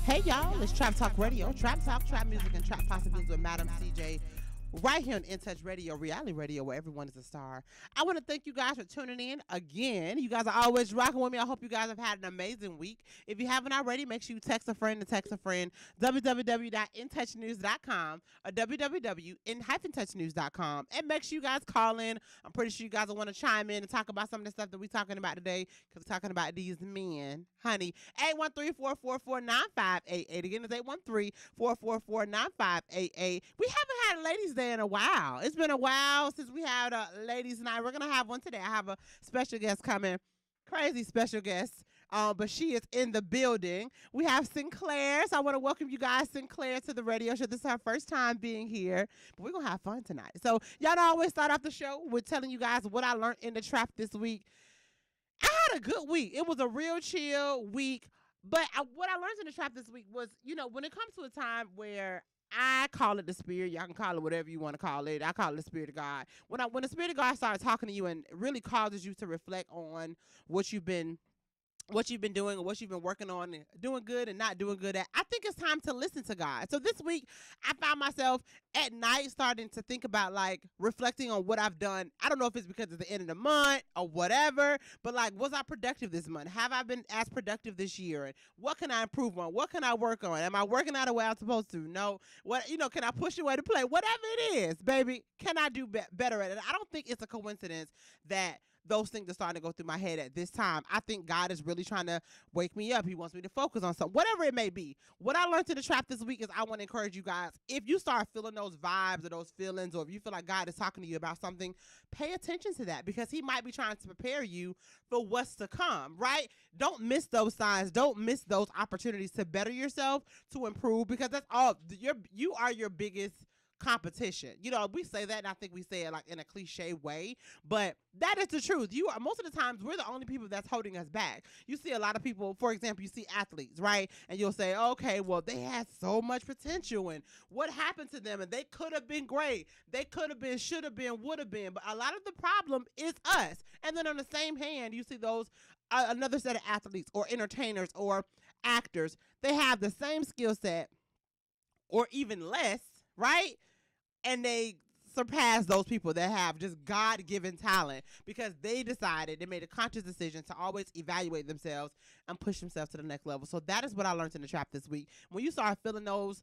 Hey y'all, it's Trap Talk Radio. Trap Talk, trap music, and trap possibilities with Madam CJ. Right here on In Touch Radio, reality radio, where everyone is a star. I want to thank you guys for tuning in again. You guys are always rocking with me. I hope you guys have had an amazing week. If you haven't already, make sure you text a friend and text a friend. www.intouchnews.com or www.in-touchnews.com. And make sure you guys call in. I'm pretty sure you guys will want to chime in and talk about some of the stuff that we're talking about today, because we're talking about these men. Honey, 813-444-9588. Again, it's 813-444-9588. We haven't had a ladies' day in a while. It's been a while since we had a ladies' night. We're going to have one today. I have a special guest coming. Crazy special guest. But she is in the building. We have Sinclair. So I want to welcome you guys, Sinclair, to the radio show. This is her first time being here. But we're going to have fun tonight. So y'all know I always start off the show with telling you guys what I learned in the trap this week. I had a good week. It was a real chill week. But what I learned in the trap this week was, you know, when it comes to a time where I call it the spirit, y'all can call it whatever you want to call it. I call it the spirit of God. When the spirit of God starts talking to you and really causes you to reflect on what you've been doing or what you've been working on and doing good and not doing good at, I think it's time to listen to God. So this week, I found myself at night starting to think about, like, reflecting on what I've done. I don't know if it's because it's the end of the month or whatever, but, like, was I productive this month? Have I been as productive this year? And what can I improve on? What can I work on? Am I working out the way I'm supposed to? No. Can I push away to play? Whatever it is, baby, can I do better at it? I don't think it's a coincidence that those things are starting to go through my head at this time. I think God is really trying to wake me up. He wants me to focus on something, whatever it may be. What I learned in the trap this week is I want to encourage you guys, if you start feeling those vibes or those feelings, or if you feel like God is talking to you about something, pay attention to that, because he might be trying to prepare you for what's to come, right? Don't miss those signs. Don't miss those opportunities to better yourself, to improve, because that's all. You are your biggest competition. You know, we say that, and I think we say it like in a cliche way, but that is the truth. Most of the times we're the only people that's holding us back. You see a lot of people, for example, you see athletes, right? And you'll say, okay, well, they had so much potential, and what happened to them? And they could have been great. They could have been, should have been, would have been. But a lot of the problem is us. And then on the same hand, you see those another set of athletes or entertainers or actors. They have the same skill set or even less, right? And they surpass those people that have just God-given talent, because they made a conscious decision to always evaluate themselves and push themselves to the next level. So that is what I learned in the trap this week. When you start feeling those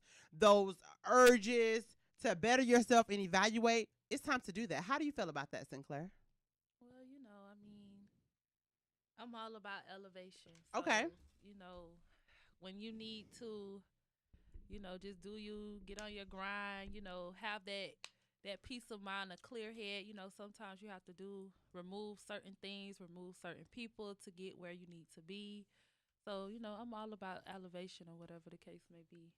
urges to better yourself and evaluate, it's time to do that. How do you feel about that, Sinclair? Well, I'm all about elevation. So, okay. When you need to, just get on your grind, have that peace of mind, a clear head. Sometimes you have to remove certain things, remove certain people to get where you need to be. So, I'm all about elevation or whatever the case may be.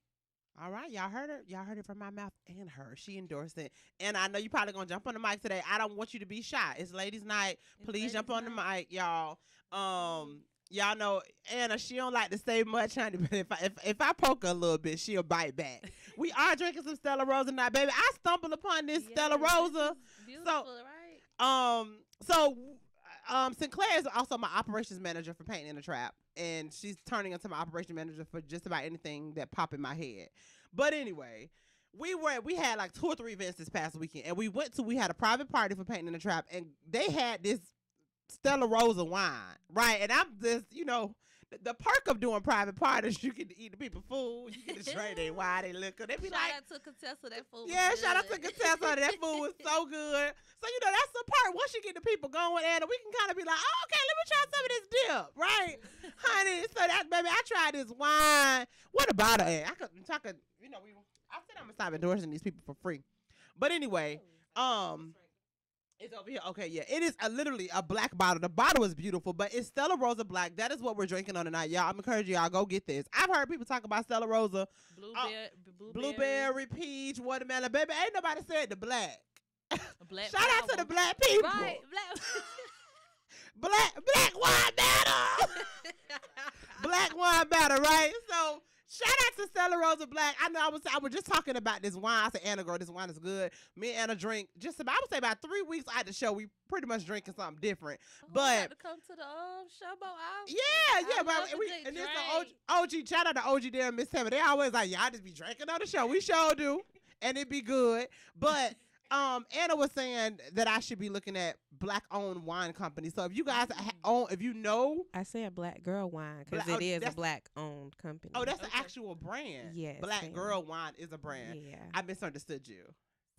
All right, y'all heard her. Y'all heard it from my mouth and her. She endorsed it. And I know you probably going to jump on the mic today. I don't want you to be shy. It's ladies' night. Please jump on the mic, y'all. Y'all know Anna, she don't like to say much, honey, but if I poke her a little bit, she'll bite back. We are drinking some Stella Rosa tonight, baby. I stumbled upon this Stella Rosa. Beautiful, right? Sinclair is also my operations manager for Painting in the Trap, and she's turning into my operations manager for just about anything that pop in my head. But anyway, we had like 2 or 3 events this past weekend, and we had a private party for Painting in the Trap, and they had this Stella Rosa wine, right? And I'm just, the perk of doing private parties, you get to eat the people food, you get to drink their wine, they liquor. They be shout out to Contessa, that food. Yeah, shout out to Contessa, that food was so good. So that's the part. Once you get the people going, Anna, we can kind of be like, oh, okay, let me try some of this dip, right, honey? So that, baby, I tried this wine. What about it? I said I'm gonna stop endorsing these people for free, but anyway, it's over here. Okay, yeah. It is literally a black bottle. The bottle is beautiful, but it's Stella Rosa Black. That is what we're drinking on tonight, y'all. I'm encouraging y'all, go get this. I've heard people talk about Stella Rosa. Blueberry, peach, watermelon. Baby, ain't nobody said the black. Shout out to the black people. Right, black wine battle. Black wine battle, right? So, Shout out to Stella Rosa Black. I know I was just talking about this wine. I said, Anna, girl, this wine is good. Me and Anna drink just about, I would say about 3 weeks out the show, we pretty much drinking something different. Oh, But got to come to the Showboat out. yeah, I but love a we good and this drink. the OG, shout out to OG there and Miss Tammy. They always like, y'all just be drinking on the show. We sure do. And it be good. But Anna was saying that I should be looking at black-owned wine companies. So if you guys own, if you know, I said Black Girl Wine because Black- it is a that's- black-owned company. oh, that's an Okay. actual brand. Yes, Black ma'am. Girl Wine is a brand. Yeah. I misunderstood you.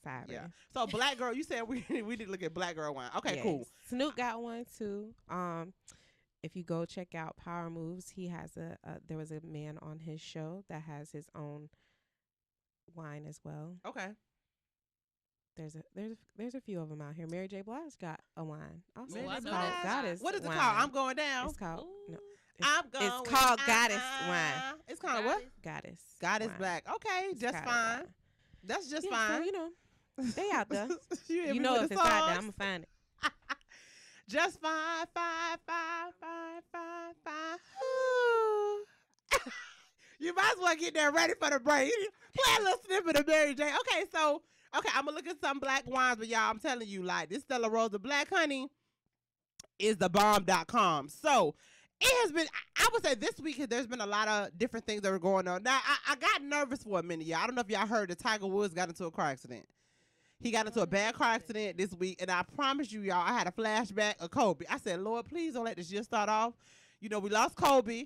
Sorry. Yeah. So Black Girl, you said we need to look at Black Girl Wine. Okay, Yes. cool. Snoop got one too. If you go check out Power Moves, he has there was a man on his show that has his own wine as well. Okay. There's a few of them out here. Mary J. Blige got a wine. Also, Mary it's J. called Blige? Goddess. What is it wine. called? I'm going down. It's called Ooh. no. I'm going. It's called Goddess Wine. It's called what? Goddess. Goddess Wine. Black. Okay, It's just Goddess fine. Wine. That's just Yeah, so, fine. you know, they out there. hear You me know with if the it's out there, songs? I'm gonna find it. Just fine, fine, fine, fine, fine, fine. Ooh. You might as well get there ready for the break. Play a little snippet of Mary J. Okay, so I'm gonna look at some black wines, but y'all, I'm telling you, like this Stella Rosa Black honey is the bomb.com. So it has been, I would say this week there's been a lot of different things that were going on. Now I got nervous for a minute, y'all. I don't know if y'all heard that Tiger Woods got into a car accident. He got into a bad car accident this week, and I promise you, y'all, I had a flashback of Kobe. I said, Lord, please don't let this year start off. You know, we lost Kobe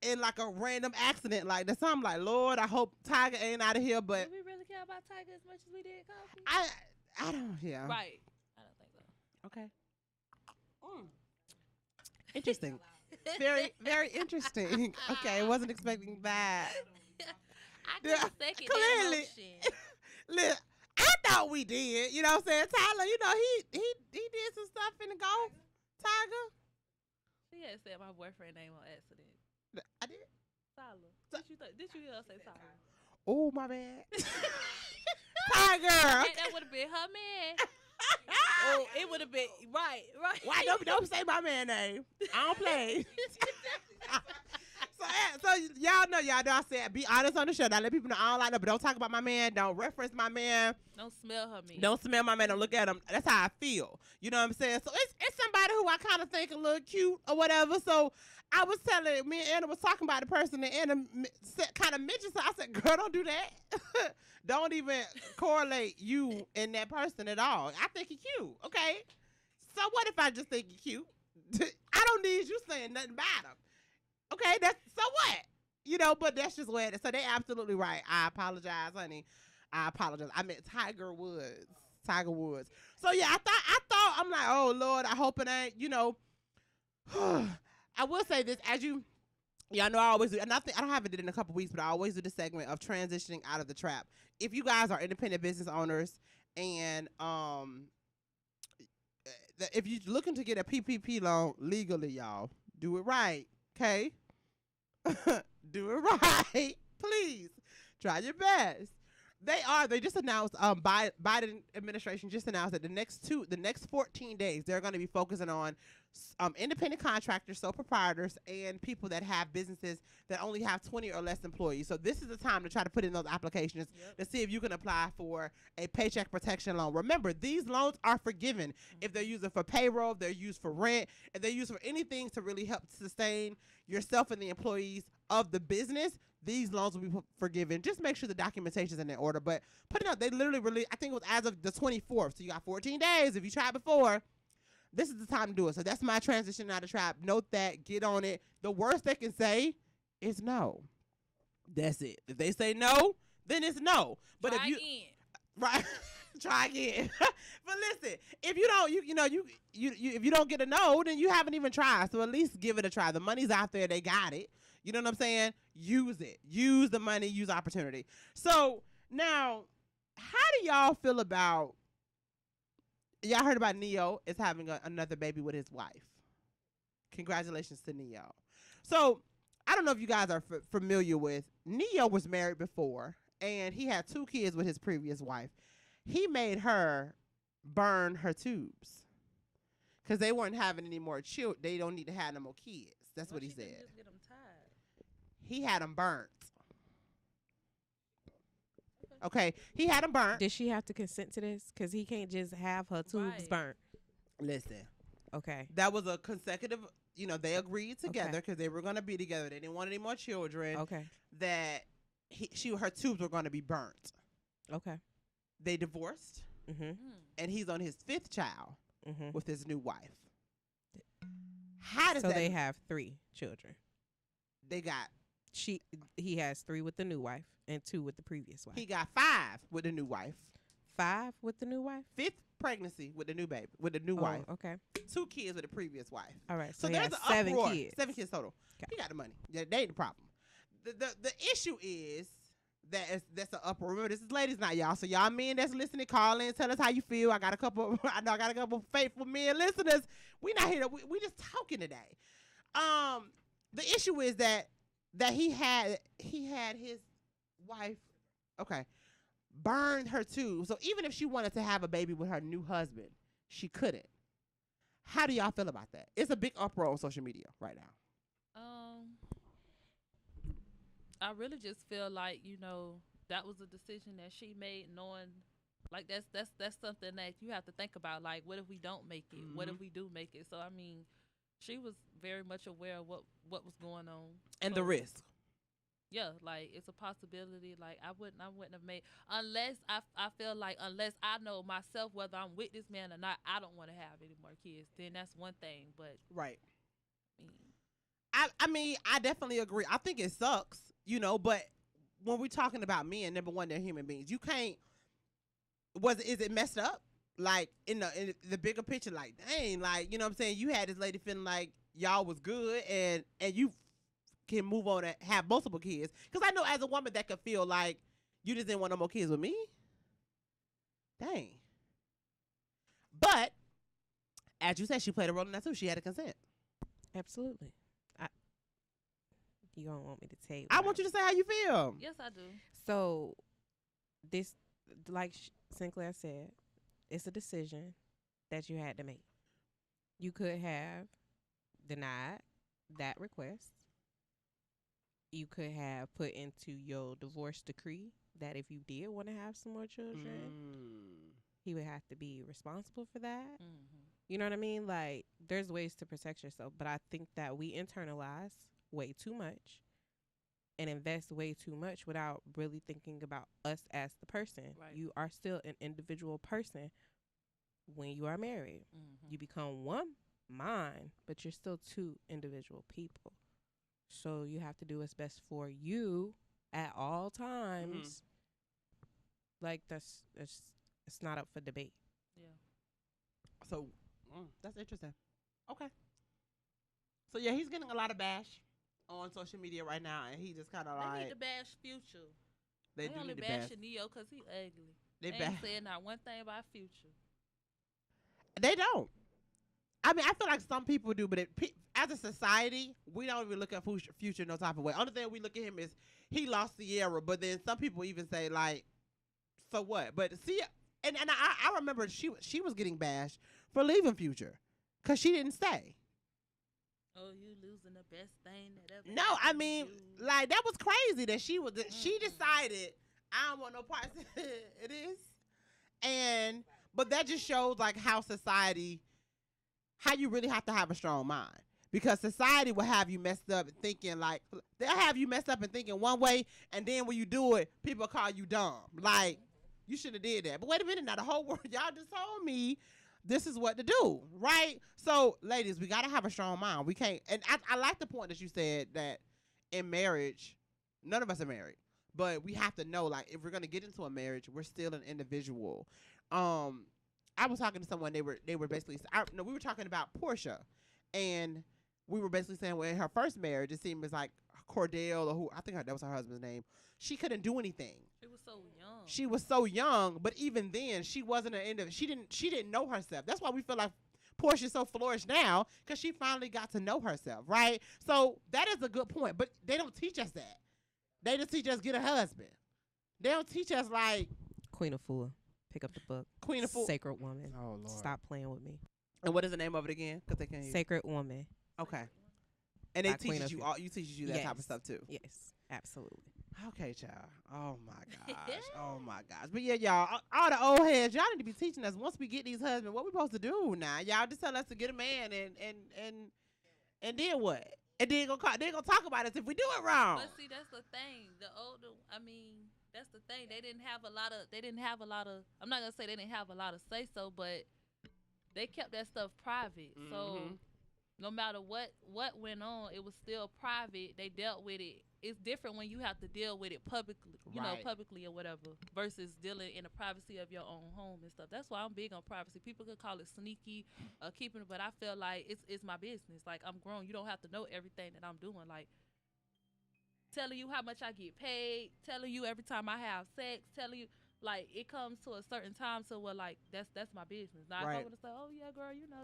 in like a random accident like that. So I'm like, Lord, I hope Tiger ain't out of here. But Do we really care about Tiger as much as we did Kobe? I don't, yeah. Right. I don't think so. Okay. Interesting. Very, very interesting. Okay, wasn't expecting that. I Yeah, couldn't second clearly. that motion. Look, I thought we did. You know what I'm saying? Tyler, you know, he did some stuff in the golf. Tiger. She had said my boyfriend name on accident. I did. Tyler. Did you hear her say Tyler? Oh, my bad. Tiger. That would have been her man. Oh, it would have been right. Why don't say my man name? I don't play. So y'all know I said be honest on the show. Now let people know I don't like that, but don't talk about my man. Don't reference my man. Don't smell her man. Don't smell my man. Don't look at him. That's how I feel. You know what I'm saying? So it's somebody who I kind of think a little cute or whatever. So I was telling, me and Anna was talking about the person, and Anna kind of mentioned. So I said, girl, don't do that. Don't even correlate you and that person at all. I think he cute. Okay. So what if I just think he cute? I don't need you saying nothing about him. Okay, that's so what? You know, but that's just what it is. So they absolutely right. I apologize, honey. I apologize. I meant Tiger Woods. Tiger Woods. So yeah, I thought I'm like, oh Lord, I hope it ain't, you know. I will say this, as y'all know I always do, and I don't have it in a couple weeks, but I always do the segment of transitioning out of the trap. If you guys are independent business owners and if you're looking to get a PPP loan legally, y'all, do it right, okay? Do it right, please. Try your best. They just announced, Biden administration just announced that the next 14 days, they're going to be focusing on independent contractors, sole proprietors, and people that have businesses that only have 20 or less employees. So this is the time to try to put in those applications to see if you can apply for a paycheck protection loan. Remember, these loans are forgiven if they're used for payroll, if they're used for rent, if they're used for anything to really help sustain yourself and the employees of the business. These loans will be forgiven. Just make sure the documentation is in order. But put it up. They literally, I think it was as of the 24th. So you got 14 days. If you tried before, this is the time to do it. So that's my transition out of trap. Note that. Get on it. The worst they can say is no. That's it. If they say no, then it's no. But Try if you again. right, try again. But listen, if you don't, if you don't get a no, then you haven't even tried. So at least give it a try. The money's out there. They got it. You know what I'm saying? Use it. Use the money. Use opportunity. So now, how do y'all feel about? Y'all heard about Neo is having another baby with his wife. Congratulations to Neo. So I don't know if you guys are familiar with Neo was married before, and he had 2 kids with his previous wife. He made her burn her tubes because they weren't having any more children. They don't need to have no more kids. That's what he said. Just get them tied. He had them burnt. Okay, he had them burnt. Did she have to consent to this? Because he can't just have her tubes Right. burnt. Listen, Okay. that was a consecutive. You know, they agreed together Okay. because they were going to be together. They didn't want any more children. Okay. That her tubes were going to be burnt. Okay. They divorced, Mm-hmm. and he's on his 5th child Mm-hmm. with his new wife. How does So that? they have 3 children. They got. He has 3 with the new wife and 2 with the previous wife. He got 5 with the new wife. 5 with the new wife. 5th pregnancy with the new baby, with the new wife. Okay. 2 kids with the previous wife. All right. So So, he there's has an 7 uproar. kids. 7 kids total. Okay. He got the money. That ain't the problem. The issue is that's an uproar. Remember, this is ladies' night, y'all. So y'all men that's listening, call in, tell us how you feel. I got a couple. I know I got a couple faithful men listeners. We not here. We just talking today. The issue is that he had his wife. Okay. Burned her too. So even if she wanted to have a baby with her new husband, she couldn't. How do y'all feel about that? It's a big uproar on social media right now. I really just feel like, you know, that was a decision that she made, knowing like that's something that you have to think about. Like, what if we don't make it? What if we do make it? So I mean, she was very much aware of what was going on And so, the risk. Yeah, like it's a possibility. Like I wouldn't have made, unless I feel like, unless I know myself whether I'm with this man or not, I don't want to have any more kids. Then that's one thing. But Right. I mean, I mean, I definitely agree. I think it sucks, you know, but when we're talking about men, number one, they're human beings. You can't. Is it messed up? Like in the bigger picture, like dang, like you know what I'm saying. You had this lady feeling like y'all was good, and you can move on and have multiple kids. Because I know as a woman that could feel like you just didn't want no more kids with me. Dang. But as you said, she played a role in that too. She had to consent. Absolutely. You don't want me to tell you? I want you to say how you feel. yes, I do. So, this, like Sinclair said, it's a decision that you had to make. You could have denied that request. You could have put into your divorce decree that if you did want to have some more children, he would have to be responsible for that. Mm-hmm. You know what I mean? Like, there's ways to protect yourself, but I think that we internalize way too much and invest way too much without really thinking about us as the person. Right. You are still an individual person when you are married. Mm-hmm. You become one mind, but you're still 2 individual people. So you have to do what's best for you at all times. Like it's not up for debate. Yeah. So that's interesting. Okay. So yeah, he's getting a lot of bash on social media right now, and he just kind of They like need to bash Future. they They do only need to bash. bashing Neo because he ugly. They They bash. ain't saying not one thing about Future. They don't. I mean, I feel like some people do, but as a society, we don't even look at Future no type of way. Only thing we look at him is he lost Sierra, but then some people even say like, so what? But see, and I remember she was getting bashed for leaving Future because she didn't stay. Oh, you losing the best thing that ever. No, I happened to mean, you. like that was crazy that she decided I don't want no parts. It is, but that just shows like how you really have to have a strong mind, because society will have you messed up and thinking like they'll have you messed up and thinking one way, and then when you do it, people call you dumb. Like you should have did that. But wait a minute, now the whole world y'all just told me this is what to do, right? So, ladies, we gotta have a strong mind. We can't. And I like the point that you said that in marriage, none of us are married, but we have to know like if we're gonna get into a marriage, we're still an individual. I was talking to someone. They were basically. We were talking about Portia, and we were basically saying, well, in her first marriage, it seemed as like Cordell, or who I think that was her husband's name. She couldn't do anything. She was so young. She was so young, but even then, she wasn't an individual. She didn't know herself. That's why we feel like Portia's so flourished now, because she finally got to know herself, right? So that is a good point. But they don't teach us that. They just teach us get a husband. They don't teach us like Queen of Fool. Pick up the book. Queen of Fool. Sacred Woman. Oh Lord. Stop playing with me. And what is the name of it again? Because they can't. Hear you. Sacred Woman. Okay. And they By Queen teaches of you Fool. all. You teaches you that type of Yes. stuff too. Yes, absolutely. Okay, child. Oh my gosh. Oh my gosh. But yeah, y'all, all the old heads, y'all need to be teaching us once we get these husbands, what we supposed to do now. Y'all just tell us to get a man and then what? And then they gonna talk about us if we do it wrong. But see, that's the thing. The older, I mean, that's the thing. They didn't have a lot of. They didn't have a lot of. I'm not gonna say they didn't have a lot of say so, but they kept that stuff private. So no matter what went on, it was still private. They dealt with it. It's different when you have to deal with it publicly, publicly or whatever, versus dealing in the privacy of your own home and stuff. That's why I'm big on privacy. People could call it sneaky, keeping it, but I feel like it's my business. Like, I'm grown. You don't have to know everything that I'm doing. Like, telling you how much I get paid, telling you every time I have sex, telling you, like, it comes to a certain time to where, like, that's my business. Now, if I want to say, oh yeah, girl, you know,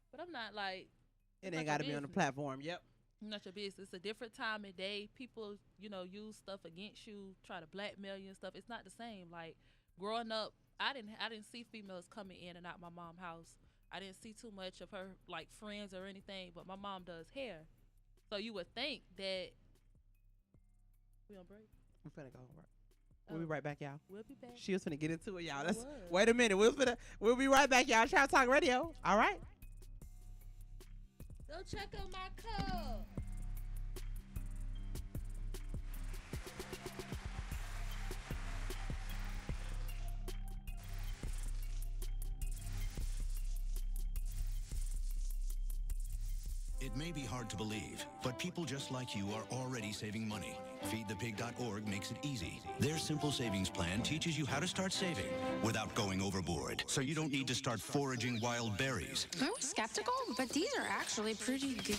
but I'm not like. It ain't got to be on the platform. Yep. Not your business. It's a different time of day. People, use stuff against you, try to blackmail you and stuff. It's not the same. Like, growing up, I didn't see females coming in and out my mom's house. I didn't see too much of her, like, friends or anything, but my mom does hair. So you would think that we on break? We're finna go right. We'll be right back, y'all. We'll be back. She was finna get into it, y'all. Wait a minute. We'll be right back, y'all. Trap Talk Radio. All right. Go check out my code. It may be hard to believe, but people just like you are already saving money. FeedThePig.org makes it easy. Their simple savings plan teaches you how to start saving without going overboard, so you don't need to start foraging wild berries. I was skeptical, but these are actually pretty good.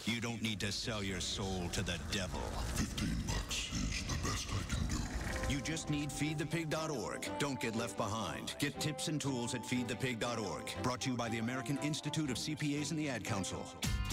You don't need to sell your soul to the devil. $15 is the best I can do. You just need FeedThePig.org. Don't get left behind. Get tips and tools at FeedThePig.org. Brought to you by the American Institute of CPAs and the Ad Council.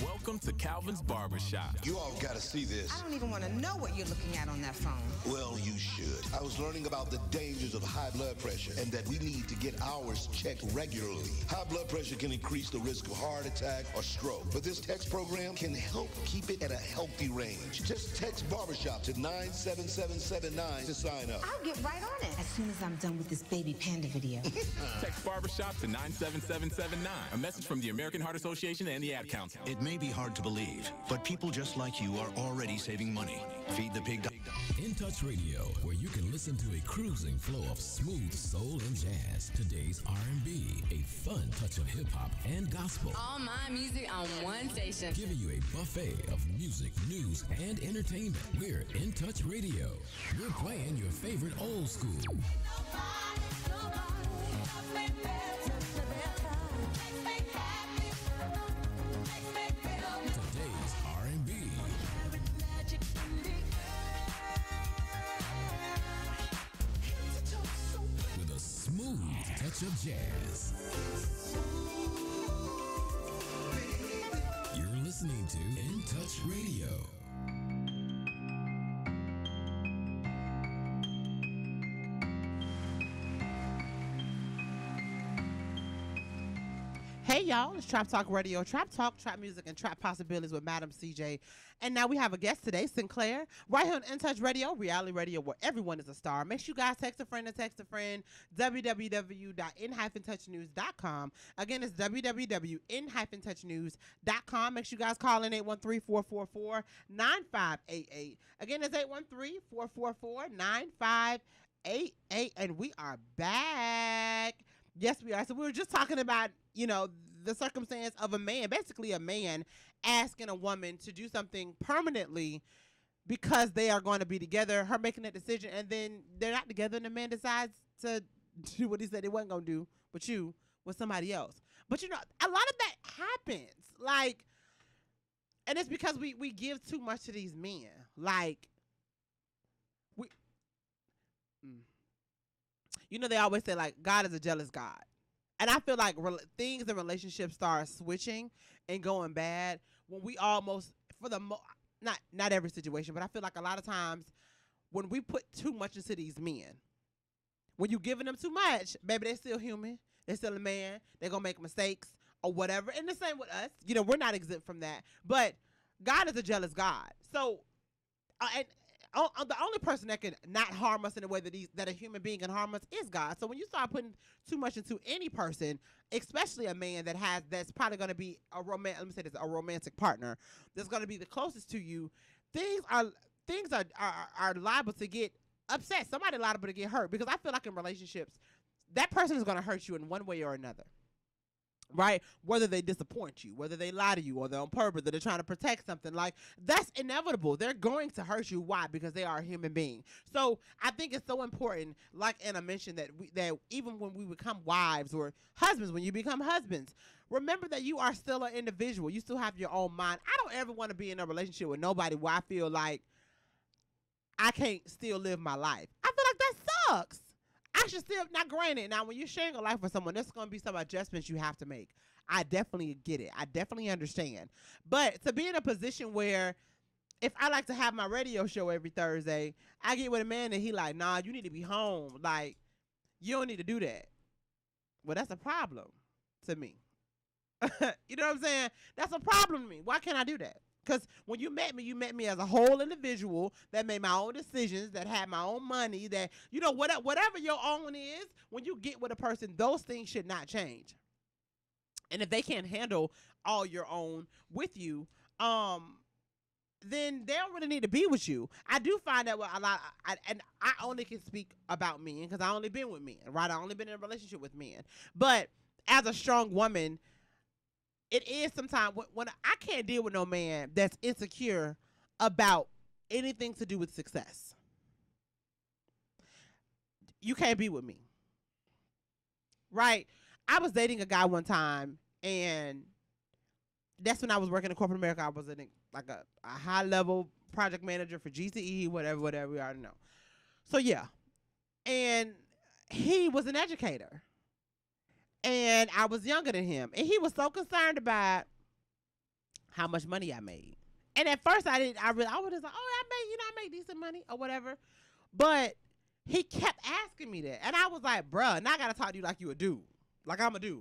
Welcome to Calvin's Barbershop. You all gotta see this. I don't even want to know what you're looking at on that phone. Well, you should. I was learning about the dangers of high blood pressure and that we need to get ours checked regularly. High blood pressure can increase the risk of heart attack or stroke, but this text program can help keep it at a healthy range. Just text Barbershop to 97779 to sign up. I'll get right on it as soon as I'm done with this baby panda video. Text Barbershop to 97779. A message from the American Heart Association and the Ad Council. It may be hard to believe, but people just like you are already saving money. FeedThePig. In Touch Radio, where you can listen to a cruising flow of smooth soul and jazz, today's R&B, a fun touch of hip-hop and gospel. All my music on one station. Giving you a buffet of music, news, and entertainment. We're In Touch Radio. We're playing your favorite old school. Today's R&B. With a smooth touch of jazz. You're listening to In Touch Radio. Hey y'all, it's Trap Talk Radio. Trap Talk, trap music, and trap possibilities with Madam CJ. And now we have a guest today, Sinclair, right here on In Touch Radio, reality radio where everyone is a star. Make sure you guys text a friend and text a friend, www.in-touchnews.com. Again, it's www.in-touchnews.com. Make sure you guys call in 813-444-9588. Again, it's 813-444-9588. And we are back. Yes, we are. So we were just talking about, the circumstance of a man, basically a man asking a woman to do something permanently because they are going to be together, her making that decision, and then they're not together, and the man decides to do what he said he wasn't going to do, but you with somebody else. But, a lot of that happens. Like, and it's because we give too much to these men. Like, they always say, like, God is a jealous God. And I feel like things in relationships start switching and going bad when we almost, not every situation, but I feel like a lot of times when we put too much into these men, when you giving them too much, baby, they're still human. They're still a man. They're going to make mistakes or whatever. And the same with us. We're not exempt from that. But God is a jealous God. So, and the only person that can not harm us in the way that a human being can harm us is God. So when you start putting too much into any person, especially a man that's probably going to be a romantic partner that's going to be the closest to you, things are liable to get upset. Somebody liable to get hurt, because I feel like in relationships, that person is going to hurt you in one way or another. Right? Whether they disappoint you, whether they lie to you, or they're on purpose, or they're trying to protect something, like, that's inevitable. They're going to hurt you. Why? Because they are a human being. So I think it's so important, like Anna mentioned, that even when we become wives or husbands, when you become husbands, remember that you are still an individual. You still have your own mind. I don't ever want to be in a relationship with nobody where I feel like I can't still live my life. I feel like that sucks. I should still, now granted, now when you're sharing a life with someone, there's going to be some adjustments you have to make. I definitely get it. I definitely understand. But to be in a position where, if I like to have my radio show every Thursday, I get with a man and he like, nah, you need to be home. Like, you don't need to do that. Well, that's a problem to me. You know what I'm saying? That's a problem to me. Why can't I do that? Because when you met me as a whole individual that made my own decisions, that had my own money, that, you know, whatever your own is, when you get with a person, those things should not change. And if they can't handle all your own with you, then they don't really need to be with you. I do find that and I only can speak about men because I only been with men, right? I only been in a relationship with men. But as a strong woman, it is sometimes when I can't deal with no man that's insecure about anything to do with success. You can't be with me. Right? I was dating a guy one time, and that's when I was working in corporate America. I was in like a high-level project manager for GCE, whatever, we already know. So, yeah. And he was an educator. And I was younger than him. And he was so concerned about how much money I made. And at first I was just like, I make decent money or whatever. But he kept asking me that. And I was like, bruh, now I got to talk to you like you a dude. Like I'm a dude.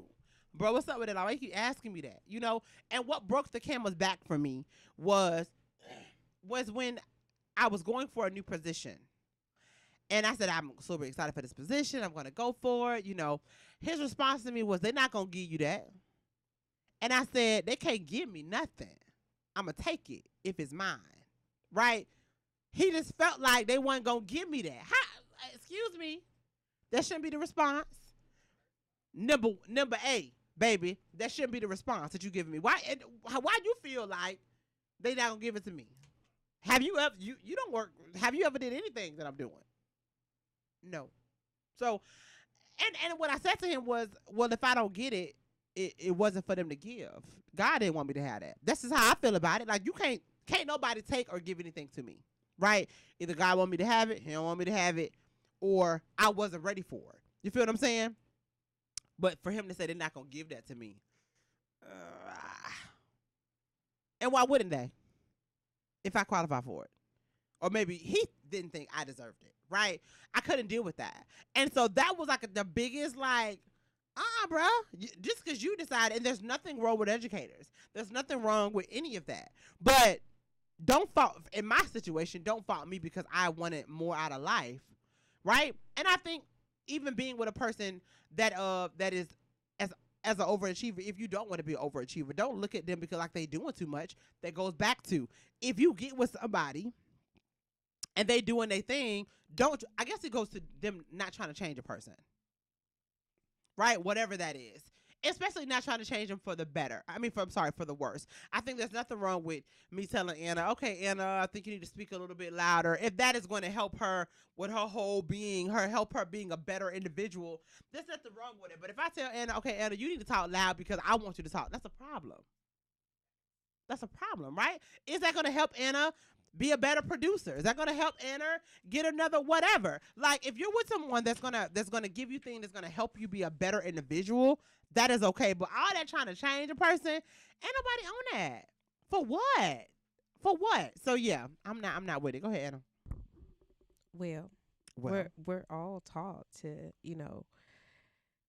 Bro, what's up with it? Like, why you keep asking me that? You know? And what broke the camel's back for me was when I was going for a new position. And I said, I'm super excited for this position. I'm going to go for it. You know, his response to me was, they're not going to give you that. And I said, they can't give me nothing. I'm going to take it if it's mine. Right? He just felt like they weren't going to give me that. Excuse me. That shouldn't be the response. Number A, baby, that shouldn't be the response that you giving me. Why you feel like they not going to give it to me? Have you ever, you don't work, have you ever did anything that I'm doing? No. So, and what I said to him was, well, if I don't get it, it wasn't for them to give. God didn't want me to have that. That's just how I feel about it. Like, you can't nobody take or give anything to me, right? Either God want me to have it, he don't want me to have it, or I wasn't ready for it. You feel what I'm saying? But for him to say they're not going to give that to me. And why wouldn't they? If I qualify for it. Or maybe he didn't think I deserved it, right? I couldn't deal with that. And so that was like the biggest, like, bro, just because you decided, and there's nothing wrong with educators. There's nothing wrong with any of that. But don't fault, in my situation, don't fault me because I wanted more out of life, right? And I think even being with a person that is as an overachiever, if you don't want to be an overachiever, don't look at them because like they doing too much. That goes back to, if you get with somebody and they doing their thing, I guess it goes to them not trying to change a person. Right? Whatever that is. Especially not trying to change them for the better. For the worse. I think there's nothing wrong with me telling Anna, okay, Anna, I think you need to speak a little bit louder. If that is going to help her with her whole being, help her being a better individual, there's nothing wrong with it. But if I tell Anna, okay, Anna, you need to talk loud because I want you to talk, that's a problem. That's a problem, right? Is that going to help Anna be a better producer? Is that going to help Anna get another whatever? Like, if you're with someone that's gonna give you things that's gonna help you be a better individual, that is okay. But all that trying to change a person, ain't nobody on that. For what? For what? So yeah, I'm not with it. Go ahead, Anna. Well, we're all taught to,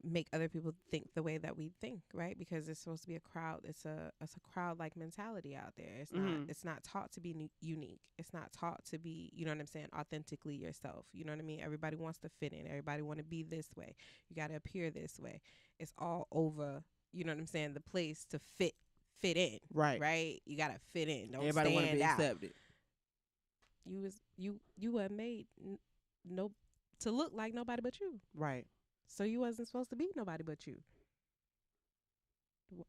make other people think the way that we think, right? Because it's supposed to be a crowd. It's a crowd like mentality out there. It's not taught to be unique. It's not taught to be, you know what I'm saying, authentically yourself. You know what I mean? Everybody wants to fit in. Everybody want to be this way. You got to appear this way. It's all over, you know what I'm saying, the place to fit in. Right? You got to fit in. Don't Everybody want to stand be out. accepted. You were made no to look like nobody but you. Right. So you wasn't supposed to be nobody but you.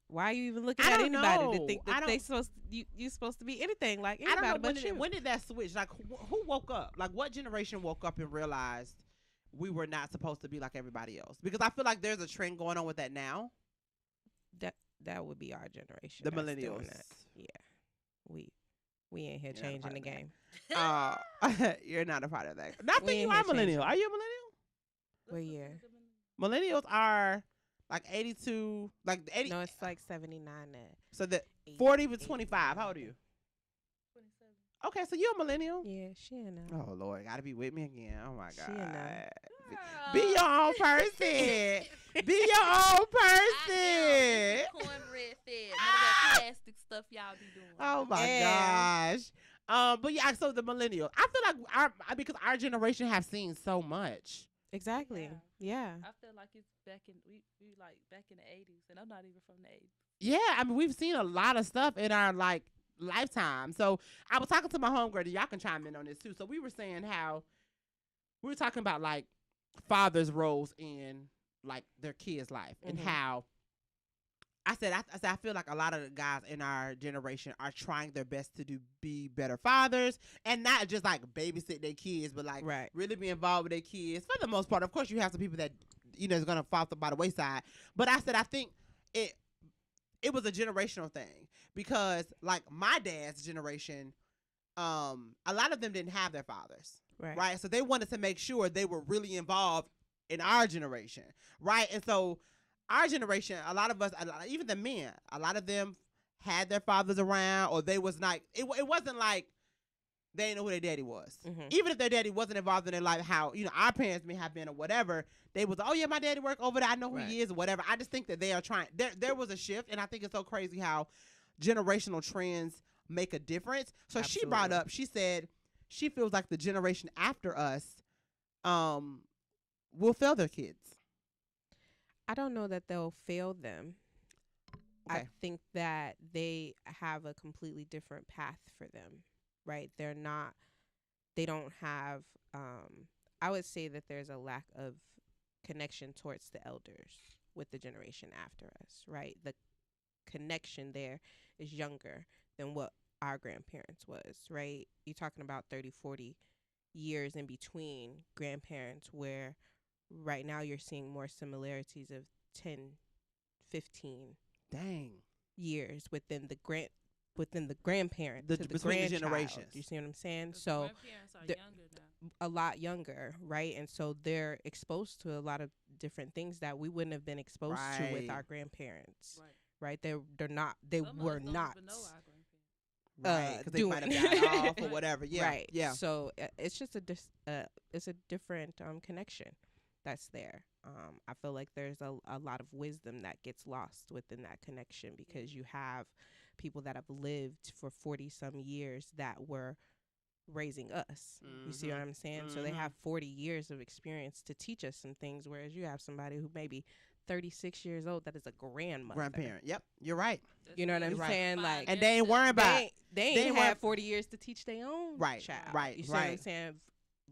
Why are you even looking at anybody to think that they supposed to, you supposed to be anything like anybody I don't know but you? when did that switch? Like who woke up? Like what generation woke up and realized we were not supposed to be like everybody else? Because I feel like there's a trend going on with that now. That would be our generation. The that's doing millennials. that. Yeah. We ain't here changing the game. You're not a part of that. I think you are a millennial. Are you a millennial? What year? Millennials are like 82, like 80. No, it's like 79 now. So the 40 to 25. How old are you? 27. Okay, so you're a millennial. Yeah, she in now. Oh Lord, gotta be with me again. Oh my She in God. now. Be your own person. Be your own person. Cornbread fed. None of that plastic stuff y'all be doing. Oh my gosh. But yeah, so the millennial. I feel like because our generation have seen so much. Exactly. Yeah. I feel like it's back in we like back in the 80s, and I'm not even from the 80s. Yeah, I mean we've seen a lot of stuff in our like lifetime. So I was talking to my homegirl, y'all can chime in on this too. So we were saying how we were talking about like fathers' roles in like their kids' life and how I said I feel like a lot of the guys in our generation are trying their best to be better fathers and not just like babysit their kids, but like really be involved with their kids for the most part. Of course, you have some people that is gonna fall by the wayside. But I said I think it was a generational thing because like my dad's generation, a lot of them didn't have their fathers, right? So they wanted to make sure they were really involved in our generation, right? And so our generation, a lot of us, even the men, a lot of them had their fathers around, or they was like, it wasn't like they didn't know who their daddy was. Even if their daddy wasn't involved in their life, how, our parents may have been or whatever, they was, oh yeah, my daddy work over there, I know who he is or whatever. I just think that they are trying, there was a shift, and I think it's so crazy how generational trends make a difference. So she brought up, she said she feels like the generation after us will fail their kids. I don't know that they'll fail them. Okay. I think that they have a completely different path for them, right? They don't have, I would say that there's a lack of connection towards the elders with the generation after us, right? The connection there is younger than what our grandparents was, right? You're talking about 30, 40 years in between grandparents where right now you're seeing more similarities of 10, 15 years within the grandparent to the grandchild. generations. You see what I'm saying? The So grandparents are younger now. a lot younger, right? And so they're exposed to a lot of different things that we wouldn't have been exposed to with our grandparents. Right? They were not Right, because they might have died off or whatever. Yeah, right. Yeah. So it's just it's a different connection that's there. I feel like there's a lot of wisdom that gets lost within that connection because you have people that have lived for 40 some years that were raising us. You see what I'm saying? So they have 40 years of experience to teach us some things, whereas you have somebody who maybe 36 years old that is a grandparent. Yep, you're right. You know what I'm saying? Like, and they ain't worrying about they ain't had 40 years to teach their own child. Right. You see what I'm saying?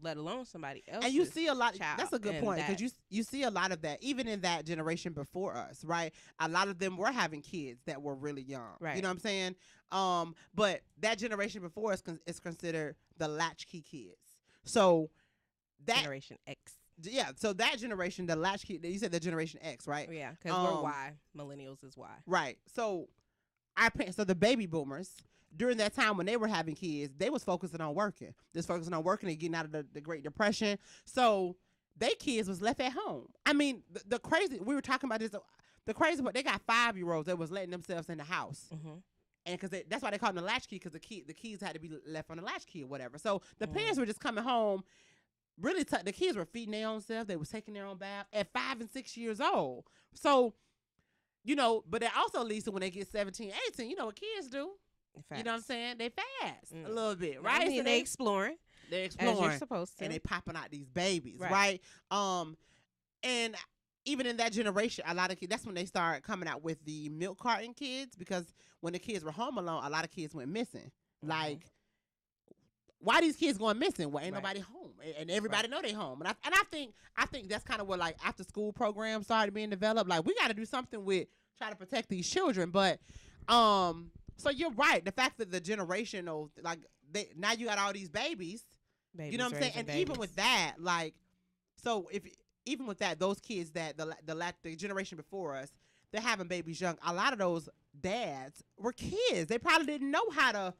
Let alone somebody else. And you see a lot. That's a good point because you see a lot of that even in that generation before us, right? A lot of them were having kids that were really young. Right. You know what I'm saying? But that generation before us is considered the latchkey kids. So that Generation X. Yeah, so that generation, the latchkey, you said the Generation X, right? Yeah, because we're Y. Millennials is Y. Right. So so the baby boomers, during that time when they were having kids, they was focusing on working. Just focusing on working and getting out of the Great Depression. So they kids was left at home. I mean, the crazy, we were talking about this, the crazy part, they got 5-year-olds that was letting themselves in the house. And because that's why they called them the latchkey, because the keys had to be left on the latchkey or whatever. So the parents were just coming home really the kids were feeding their own self. They was taking their own bath at 5 and 6 years old. So, but that also leads to when they get 17, 18, what kids do. Facts. You know what I'm saying? They fast a little bit, right? I mean, so they exploring. They're exploring. As you're supposed to. And they popping out these babies, right? And even in that generation, a lot of kids, that's when they start coming out with the milk carton kids, because when the kids were home alone, a lot of kids went missing. Like, why these kids going missing? Well, ain't nobody home, and everybody know they home. And I think that's kind of what, like, after school programs started being developed. Like, we got to do something with try to protect these children. But so you're right. The fact that the generational, like, now you got all these babies. You know what I'm saying? And even with that, like, so even with that, those kids that the generation before us, they're having babies young. A lot of those dads were kids. They probably didn't know how to.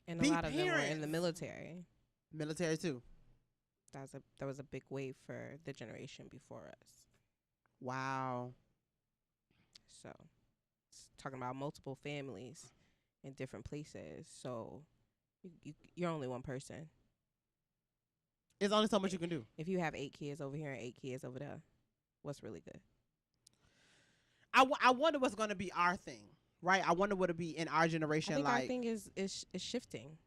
And a lot of them were in the military. Military too. That was a big wave for the generation before us. Wow. So, talking about multiple families in different places. So, you're only one person. There's only so much you can do. If you have 8 kids over here and 8 kids over there, what's really good? I wonder what's going to be our thing, right? I wonder what it'll be in our generation. I think like, our thing is shifting,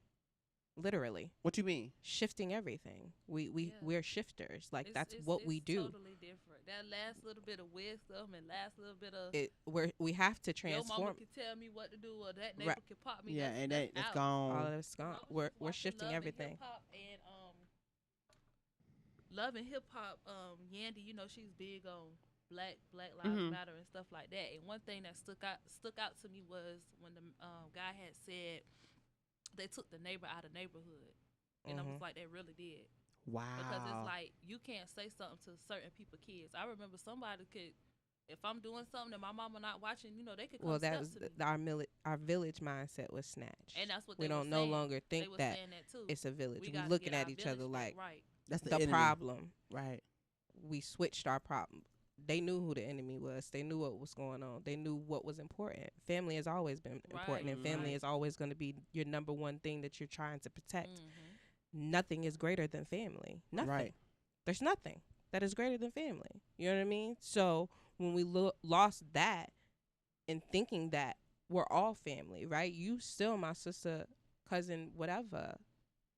literally. What you mean? Shifting everything. We're shifters. Like, that's what we do. Totally different. That last little bit of wisdom and last little bit of we have to transform. Your mama can tell me what to do, or that neighbor can pop me. Yeah, and that's out. gone. All of it's gone. We're shifting everything. Hip-hop and Love and Hip Hop. Yandy, she's big on Black Lives Matter and stuff like that. And one thing that stuck out to me was when the guy had said they took the neighbor out of neighborhood, and I was like, they really did. Wow. Because it's like you can't say something to certain people's kids. I remember somebody could, if I'm doing something and my mama not watching, they could come. Well, that was our village mindset was snatched, and that's what we don't no longer think that it's a village. We looking at each other like that's the problem. Right. We switched our problem. They knew who the enemy was. They knew what was going on. They knew what was important. Family has always been important, and family is always going to be your number one thing that you're trying to protect. Nothing is greater than family. Nothing. Right. There's nothing that is greater than family. You know what I mean? So when we lost that and thinking that we're all family, right? You still my sister, cousin, whatever,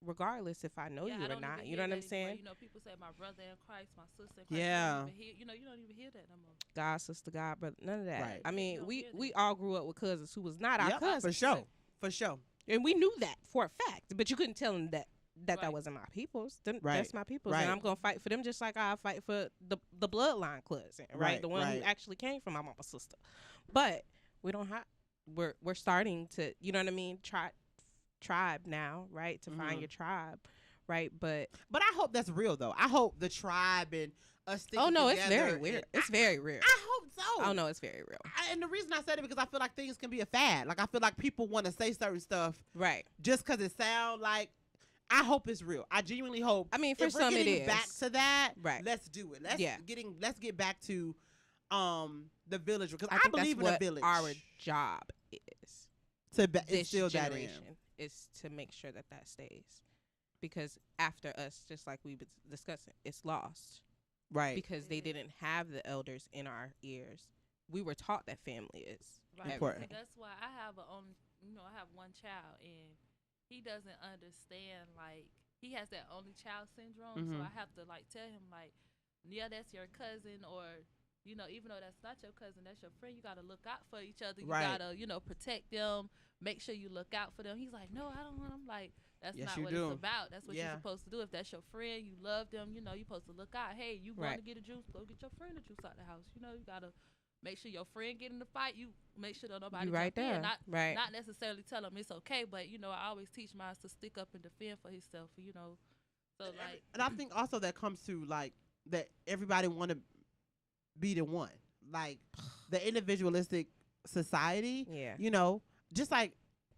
regardless if I know you or not. You know what I'm saying? People say my brother in Christ, my sister in Christ. Yeah. You don't even hear that no more. God, sister, God, brother, none of that. Right. I mean, we all grew up with cousins who was not our cousins. For sure. And we knew that for a fact, but you couldn't tell them that wasn't my people's. That's my people's, and I'm gonna fight for them just like I fight for the bloodline cousin, right? The one who actually came from my mama's sister. But we don't have. We're starting to, you know what I mean? Tribe now, right? To find your tribe, right? But I hope that's real though. I hope the tribe and us sticking oh no, together. it's very weird. It's very real. I hope so. Oh no, it's very real. And the reason I said it because I feel like things can be a fad. Like I feel like people want to say certain stuff, right? Just because it sound like. I hope it's real. I genuinely hope. I mean, for if some we're it getting is. Back to that, right? Let's do it. Let's get back to the village because I think believe that's in what a village. Our job is to this instill that in. Is to make sure that stays, because after us, just like we've been discussing, it's lost, right? Because they didn't have the elders in our ears. We were taught that family is important. That's why I have I have one child and he doesn't understand, like, he has that only child syndrome. So I have to, like, tell him, like, yeah, that's your cousin, or, even though that's not your cousin, that's your friend. You got to look out for each other. You got to, protect them, make sure you look out for them. He's like, no, I don't want them. Like, that's not what it's about. That's what you're supposed to do. If that's your friend, you love them, you're supposed to look out. Hey, you want to get a juice, go get your friend a juice out the house. You got to make sure your friend get in the fight. You make sure that nobody right jump there. in. Not necessarily tell him it's okay, but I always teach mine to stick up and defend for himself. So like. And I think also that comes to like that everybody want to be the one, like the individualistic society. Yeah. Just like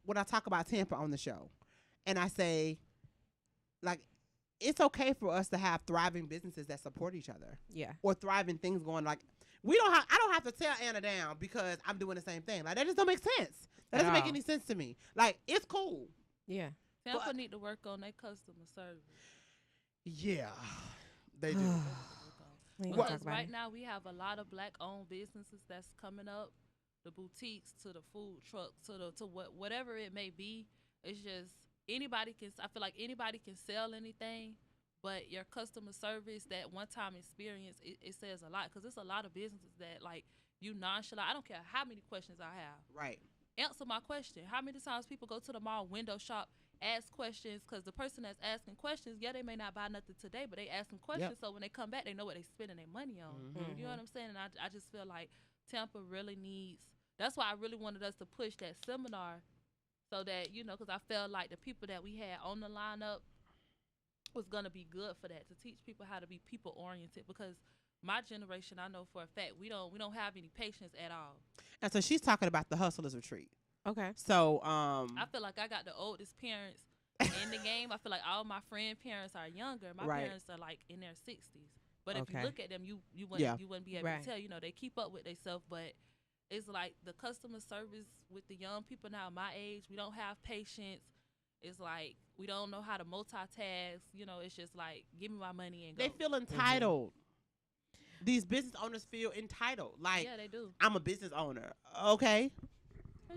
when I talk about Tampa on the show, and I say, like, it's okay for us to have thriving businesses that support each other. Yeah. Or thriving things going like. I don't have to tear Anna down because I'm doing the same thing. Like that just don't make sense. That doesn't make any sense to me. Like it's cool. Yeah. Tampa need to work on their customer service. Yeah, they do. We ain't gonna What- talk Because about right it. now we have a lot of black-owned businesses that's coming up, the boutiques to the food trucks to whatever it may be. It's just anybody can. I feel like anybody can sell anything, but your customer service, that one-time experience, it says a lot. Because it's a lot of businesses that like you nonchalant. I don't care how many questions I have. Right. Answer my question. How many times people go to the mall, window shop, ask questions? Because the person that's asking questions, yeah, they may not buy nothing today, but they asking questions. So when they come back, they know what they spending their money on. Mm-hmm. You know what I'm saying? And I just feel like Tampa really needs. That's why I really wanted us to push that seminar, so that because I felt like the people that we had on the lineup was gonna be good for that, to teach people how to be people oriented. Because my generation, I know for a fact, we don't have any patience at all. And so she's talking about the Hustlers Retreat. Okay. So I feel like I got the oldest parents in the game. I feel like all my friend parents are younger. My Right. parents are like in their 60s. But if Okay. you look at them, you Yeah. wouldn't be able Right. to tell. They keep up with themselves, but it's like the customer service with the young people now my age, we don't have patience. It's like we don't know how to multitask. It's just like, give me my money and go. they feel entitled. These business owners feel entitled. Like, yeah, they do. I'm a business owner. Okay.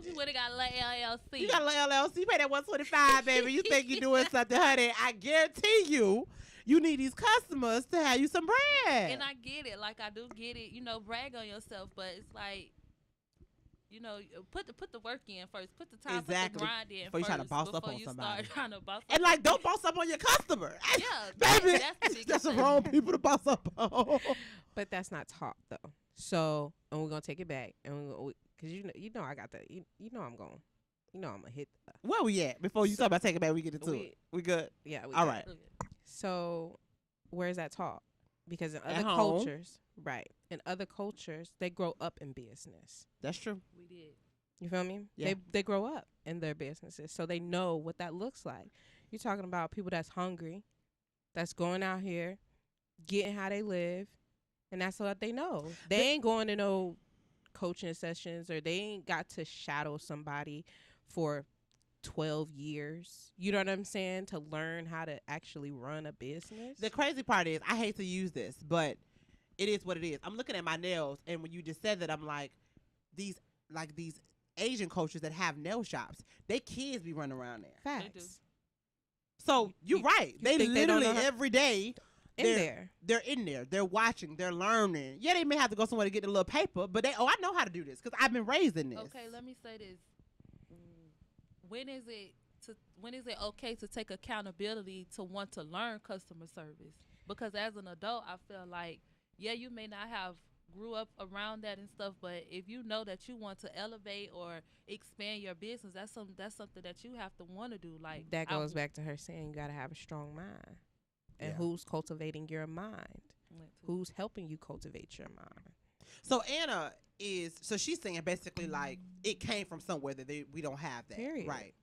You would have got a LLC. You got a little LLC. You pay that $125, baby. You think you're doing something, honey. I guarantee you need these customers to have you some bread. And I get it. Like, I do get it. Brag on yourself. But it's like, put the work in first. Put the time, Exactly. put the grind in Before you first. try to boss up before on you somebody. start trying to boss And, up like, on don't boss up on your customer. Yeah, baby. that's the biggest That's the thing. wrong people to boss up on. But that's not taught though. So, and we're gonna take it back, and because I got the I'm gonna hit. Where we at? Before you talk about taking it back, we get into it. We good? Yeah. All right. So, where's that taught? Because in At other home. cultures, right? In other cultures, they grow up in business. That's true. We did. You feel me? Yeah. They grow up in their businesses, so they know what that looks like. You're talking about people that's hungry, that's going out here, getting how they live, and that's what they know. They ain't going to no coaching sessions, or they ain't got to shadow somebody for 12 years. You know what I'm saying? To learn how to actually run a business. The crazy part is, I hate to use this, but it is what it is. I'm looking at my nails, and when you just said that, I'm like, these Asian cultures that have nail shops, they kids be running around there. Facts. So you're right. They think they don't literally know how- every day There. they're in there. They're watching. They're learning. Yeah, they may have to go somewhere to get a little paper, but I know how to do this because I've been raised in this. Okay, let me say this. When is it okay to take accountability to want to learn customer service? Because as an adult, I feel like, yeah, you may not have grew up around that and stuff, but if you know that you want to elevate or expand your business, that's something that you have to want to do. Like, That goes back to her saying you got to have a strong mind. And Yeah. who's cultivating your mind? Who's helping you cultivate your mind? So Anna she's saying basically like it came from somewhere that we don't have that. Period. Right.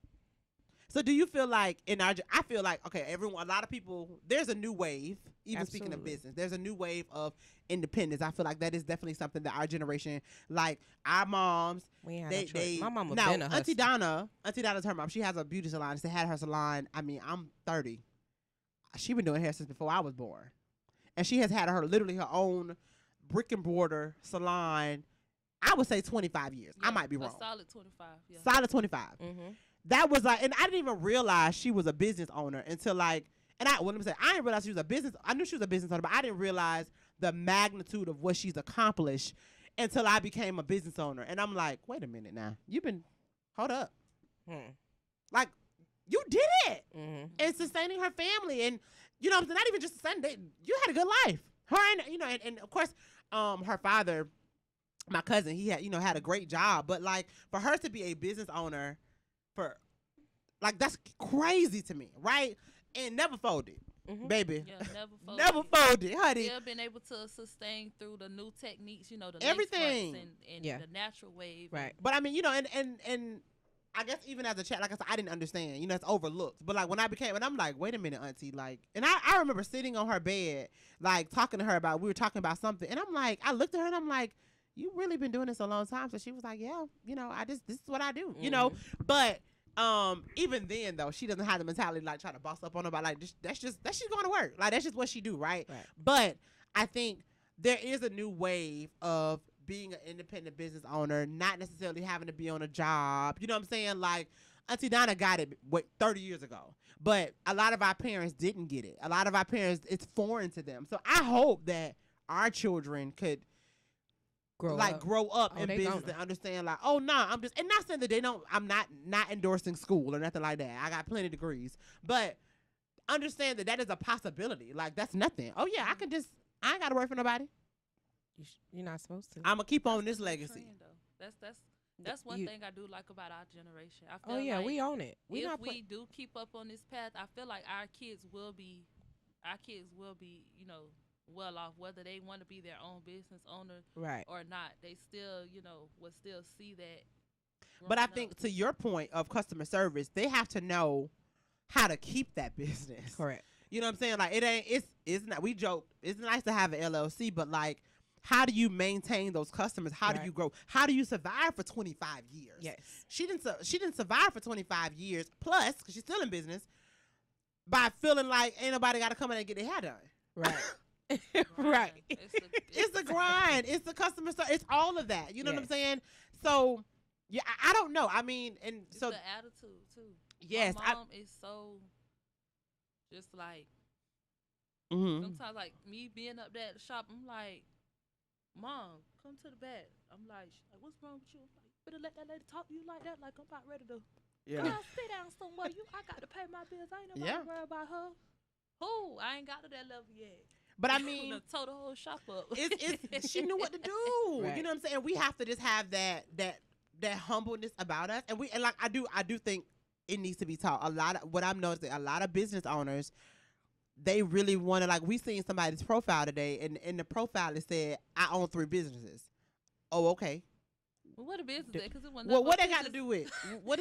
So do you feel like I feel like, okay, a lot of people, there's a new wave, even speaking of Absolutely. business, there's a new wave of independence. I feel like that is definitely something that our generation, like our moms, We ain't had no choice. My mama been a Auntie hustler. Donna's her mom. She has a beauty salon. She had her salon. I mean, I'm 30. She been doing hair since before I was born. And she has had literally her own brick and mortar salon. I would say 25 years. I might be wrong. A solid 25. Yeah. Solid 25. Mm-hmm. That was like, and I didn't even realize she was a business owner until like, I didn't realize she was a business. I knew she was a business owner, but I didn't realize the magnitude of what she's accomplished until I became a business owner. And I'm like, wait a minute now. Hold up. Like, you did it. Mm-hmm. And sustaining her family. And, you know what I'm saying? Not even just sustaining, you had a good life. Her and of course, her father, my cousin, he had a great job. But like, for her to be a business owner, that's crazy to me, right? And never folded, baby. Yeah, never folded. Never folded, honey. Still been able to sustain through the new techniques, the lace Everything. fronts and Yeah. the natural wave. Right. But I mean, and I guess even as a child, like I said, I didn't understand. It's overlooked. But like when I became, and I'm like, wait a minute, auntie, like, and I remember sitting on her bed, like talking to her we were talking about something, and I'm like, I looked at her and I'm like, you really been doing this a long time? So she was like, yeah, this is what I do, But Even then though, she doesn't have the mentality like try to boss up on nobody. Like that's just going to work. Like that's just what she do, right? But I think there is a new wave of being an independent business owner, not necessarily having to be on a job. You know what I'm saying? Like Auntie Donna got it 30 years ago, but a lot of our parents didn't get it. A lot of our parents, it's foreign to them. So I hope that our children could grow up in business and understand like, oh no, I'm just, and not saying that they don't, I'm not endorsing school or nothing like that. I got plenty of degrees, but understand that is a possibility. Like that's nothing. Oh yeah, I ain't got to work for nobody. You're not supposed to. I'm gonna keep on this legacy. Trend, that's one thing I do like about our generation. I feel like we own it. We do keep up on this path, I feel like our kids will be, you know, well off, whether they want to be their own business owner or not. They still, you know, will still see that. But I think to your point of customer service, they have to know how to keep that business. Correct. You know what I'm saying? Like it's not, we joke, it's nice to have an LLC, but like, how do you maintain those customers? How do you grow? How do you survive for 25 years? Yes. She didn't survive for 25 years plus, because she's still in business, by feeling like ain't nobody got to come in and get their hair done. Right. Right. It's a grind. It's the customer service. It's all of that. You know what I'm saying? So, yeah, I don't know. I mean, and it's so the attitude too. Yes. My mom is so just like, sometimes like me being up there at the shop, I'm like, Mom, come to the back. I'm like, what's wrong with you? I'm like, you better let that lady talk to you like that. Like, I'm about ready to sit down somewhere. I got to pay my bills. I ain't nobody worry about her. Who? I ain't got to that level yet. But I mean, tow the whole shop up. She knew what to do. Right. You know what I'm saying? We have to just have that humbleness about us, and like I do think it needs to be taught. What I'm noticing, a lot of business owners, they really want to, like, we seen somebody's profile today, and in the profile it said, I own 3 businesses. Oh, okay. Well, what a business is? Because it wasn't. Well, what they got to do with what?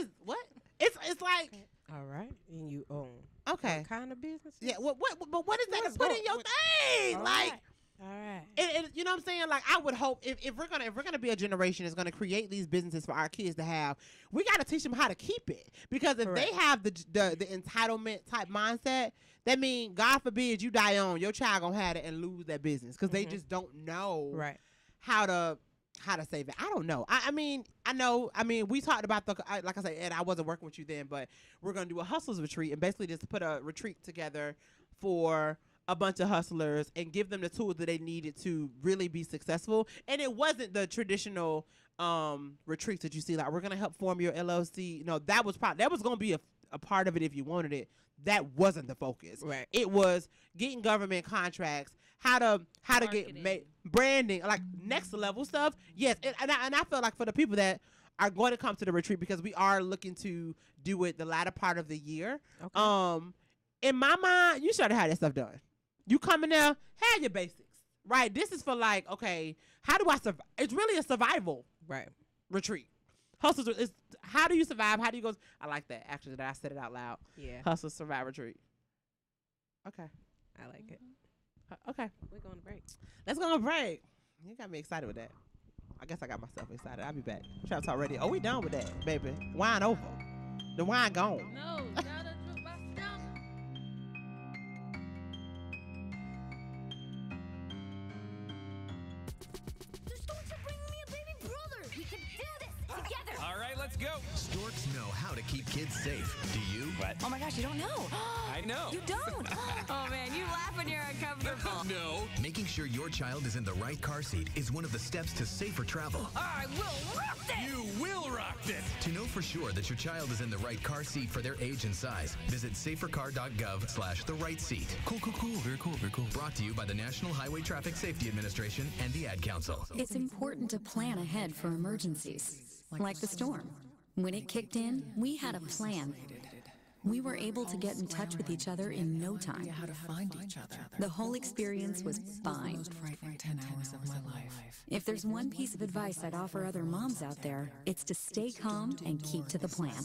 It's like. All right, and you own. Okay. What kind of business? Yeah. What is that to put in your thing? All like. Right. All right. And you know what I'm saying? Like, I would hope if we're gonna be a generation that's gonna create these businesses for our kids to have, we gotta teach them how to keep it. Because if they have the entitlement type mindset, that means, God forbid, you die on, your child gonna have it and lose that business because they just don't know how to save it. I don't know. I mean, we talked about like I said, Ed, I wasn't working with you then, but we're gonna do a hustlers retreat and basically just put a retreat together for a bunch of hustlers and give them the tools that they needed to really be successful. And it wasn't the traditional retreats that you see, like, we're gonna help form your LLC. No, that was gonna be a part of it if you wanted it. That wasn't the focus. Right. It was getting government contracts, how to get branding, like next level stuff. Yes, and I feel like for the people that are going to come to the retreat, because we are looking to do it the latter part of the year. Okay. In my mind, you should have had that stuff done. You come in there, have your basics, right? This is for like, okay, how do I survive? It's really a survival retreat. Hustlers, how do you survive? How do you go? I like that, actually, that I said it out loud. Yeah. Hustlers survive retreat. Okay. I like it. Okay. We're going to break. Let's go on a break. You got me excited with that. I guess I got myself excited. I'll be back. Trap Talk Radio. Oh, we done with that, baby. Wine over. The wine gone. No, you gotta drink my stomach. Just don't you bring me a baby brother. We can do this together. All right, let's go. Storks know how to keep kids safe. Do you? What? Oh my gosh, you don't know. I know. You don't? Oh man, you laugh when you're uncomfortable. No. Making sure your child is in the right car seat is one of the steps to safer travel. I will rock this. You will rock this. To know for sure that your child is in the right car seat for their age and size, visit safercar.gov/the right seat. Cool. Very cool. Brought to you by the National Highway Traffic Safety Administration and the Ad Council. It's important to plan ahead for emergencies, like the storm. When it kicked in, we had a plan. We were able to get in touch with each other in no time. How to find each other. The whole experience was fine. Most frightening 10 hours of my life. If there's one piece of advice I'd offer other moms out there, it's to stay calm and keep to the plan.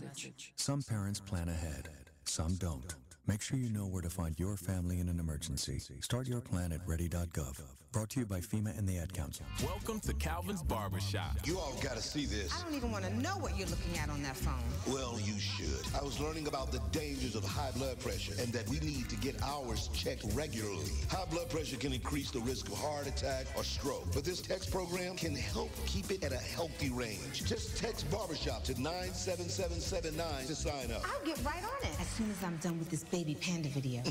Some parents plan ahead, some don't. Make sure you know where to find your family in an emergency. Start your plan at ready.gov. Brought to you by FEMA and the Ad Council. Welcome to Calvin's Barbershop. You all gotta see this. I don't even want to know what you're looking at on that phone. Well, you should. I was learning about the dangers of high blood pressure and that we need to get ours checked regularly. High blood pressure can increase the risk of heart attack or stroke, but this text program can help keep it at a healthy range. Just text barbershop to 97779 to sign up. I'll get right on it as soon as I'm done with this baby panda video.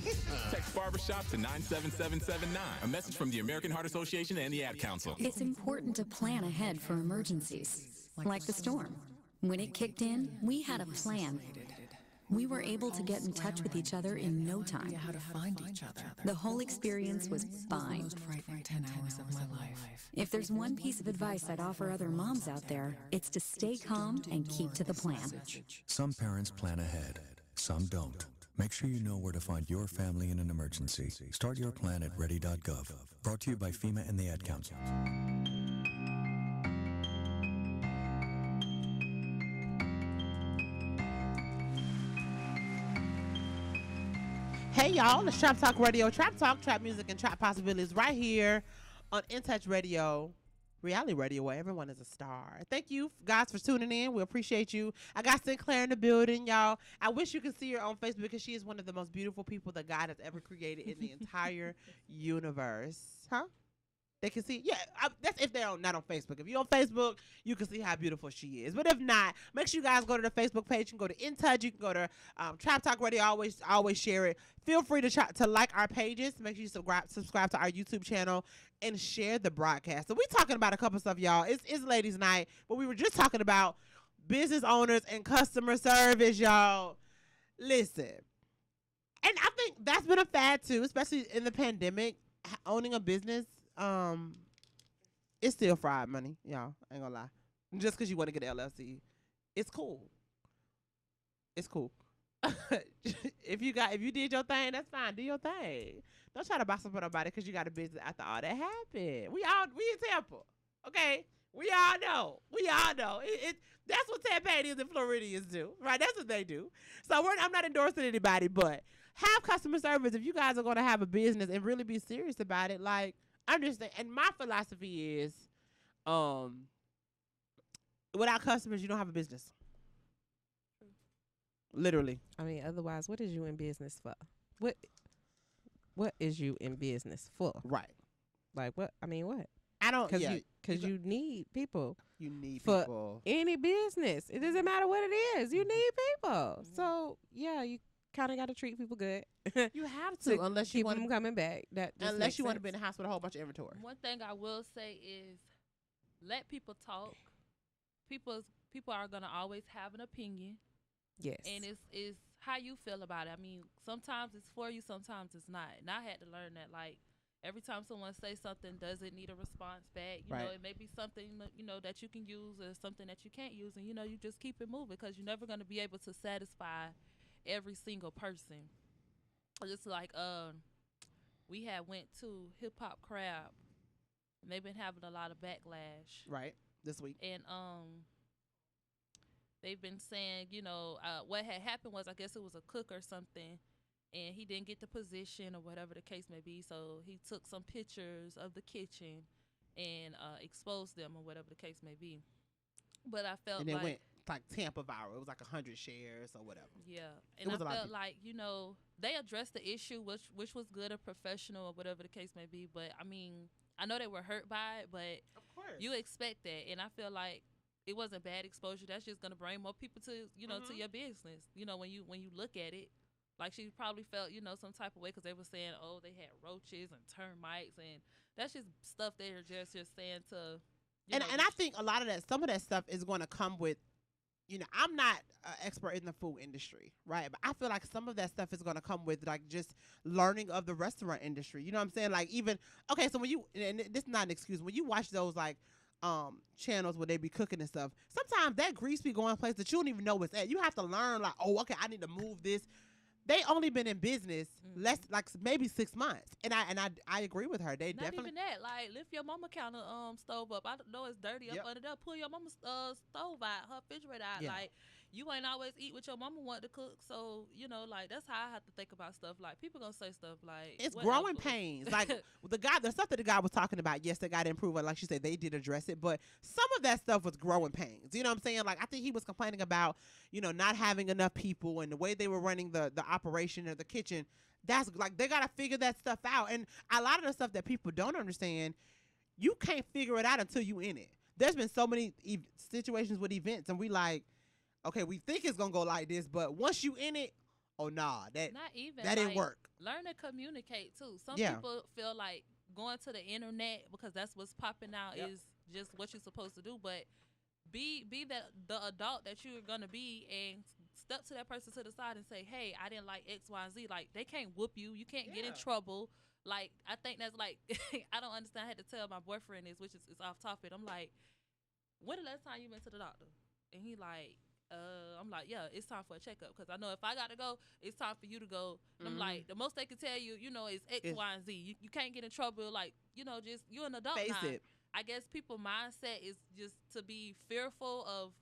Text barbershop to 97779. A message from the American Heart Association and the Ad Council. It's important to plan ahead for emergencies, like the storm. When it kicked in, we had a plan. We were able to get in touch with each other in no time. How to find each other. The whole experience was fine. Most frightening 10 hours of my life. If there's one piece of advice I'd offer other moms out there, it's to stay calm and keep to the plan. Some parents plan ahead, some don't. Make sure you know where to find your family in an emergency. Start your plan at ready.gov. Brought to you by FEMA and the Ad Council. Hey y'all, it's Trap Talk Radio, Trap Talk, Trap Music, and Trap Possibilities right here on In Touch Radio, reality radio where everyone is a star. Thank you guys for tuning in. We appreciate you. I got Sinclair in the building, y'all. I wish you could see her on Facebook because she is one of the most beautiful people that God has ever created in the entire universe. Huh? They can see, yeah, that's if they're not on Facebook. If you're on Facebook, you can see how beautiful she is. But if not, make sure you guys go to the Facebook page. You can go to In Touch. You can go to Trap Talk Radio. Always share it. Feel free to like our pages. Make sure you subscribe to our YouTube channel and share the broadcast. So we're talking about a couple stuff, y'all. It's ladies' night, but we were just talking about business owners and customer service, y'all. Listen, and I think that's been a fad too, especially in the pandemic. Owning a business. It's still fried money, y'all. I ain't gonna lie. Just because you want to get an LLC, it's cool. It's cool. if you did your thing, that's fine. Do your thing. Don't try to box up on nobody because you got a business after all that happened. We in Tampa, okay? We all know. That's what Tampanians and Floridians do, right? That's what they do. So I'm not endorsing anybody, but have customer service. If you guys are gonna have a business and really be serious about it, like. Understand, and my philosophy is, without customers, you don't have a business. Literally. I mean, otherwise, what is you in business for? What is you in business for? Right. Like what? I mean, what? I don't. Because you need people. You need for people. Any business. It doesn't matter what it is. You need people. So yeah, you kind of got to treat people good. You have to, unless you want them coming back. Unless you want to be in the house with a whole bunch of inventory. One thing I will say is, let people talk. People are gonna always have an opinion. Yes. And it's how you feel about it. I mean, sometimes it's for you, sometimes it's not. And I had to learn that, like, every time someone says something, does it need a response back? You know, it may be something, that you can use or something that you can't use. And, you just keep it moving because you're never going to be able to satisfy every single person. Just like we had went to Hip Hop Crab. And they've been having a lot of backlash. Right, this week. And they've been saying, what had happened was, I guess it was a cook or something, and he didn't get the position or whatever the case may be. So he took some pictures of the kitchen and exposed them or whatever the case may be. But I felt and it like went like Tampa viral. It was like 100 shares or whatever. Yeah, and I felt like they addressed the issue, which was good or professional or whatever the case may be. But I mean, I know they were hurt by it, but of course you expect that, and I feel like it wasn't bad exposure. That's just gonna bring more people to to your business. When you look at it, like she probably felt some type of way because they were saying, oh, they had roaches and termites, and that's just stuff they're just saying to. And I think a lot of some of that stuff is going to come with. I'm not an expert in the food industry, right? But I feel like some of that stuff is going to come with, like, just learning of the restaurant industry. You know what I'm saying? Like, even, okay, so when you, and this is not an excuse, when you watch those, like, channels where they be cooking and stuff, sometimes that grease be going places that you don't even know what's at. You have to learn, like, oh, okay, I need to move this. They only been in business less, like, maybe 6 months, and I agree with her. They not definitely even that. Like, lift your mama counter stove up. I know it's dirty up under there. Pull your mama's stove out, her refrigerator out. Yeah. Like, you ain't always eat what your mama want to cook. So, you know, like, that's how I have to think about stuff. Like, people gonna say stuff like, it's whatever. growing pains. Like the stuff that the guy was talking about, yes, they got to improve. Like she said, they did address it, but some of that stuff was growing pains. You know what I'm saying? Like I think he was complaining about, you know, not having enough people and the way they were running the operation of the kitchen. That's like they got to figure that stuff out. And a lot of the stuff that people don't understand, you can't figure it out until you in it. There's been so many situations with events, and we like, okay, we think it's gonna go like this, but once you in it, oh nah, that didn't work. Learn to communicate too. Some Yeah. people feel like going to the internet because that's what's popping out is just what you're supposed to do, but be the adult that you're gonna be and step to that person to the side and say, hey, I didn't like X, Y, and Z. Like they can't whoop you. You can't get in trouble. Like I think that's like I don't understand. I had to tell my boyfriend this, which is off topic. I'm like, when the last time you went to the doctor? And he like, I'm like, yeah, it's time for a checkup because I know if I got to go, it's time for you to go. And I'm like, the most they can tell you, you know, is X, Y, and Z. You can't get in trouble. Like, you know, just you're an adult Face now. it. I guess people mindset is just to be fearful of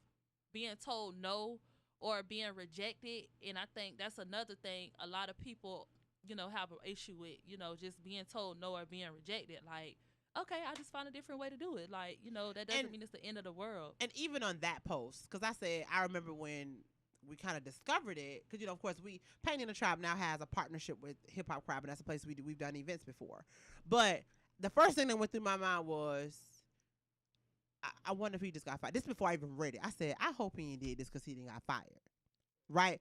being told no or being rejected, and I think that's another thing a lot of people, you know, have an issue with, you know, just being told no or being rejected. Like, okay, I just find a different way to do it. Like, you know, that doesn't mean it's the end of the world. And even on that post, because I remember when we kind of discovered it, because, you know, of course, Painting the Tribe now has a partnership with Hip Hop Crowd, and that's a place we've done events before. But the first thing that went through my mind was, I wonder if he just got fired. This before I even read it. I said, I hope he did this because he didn't got fired. Right?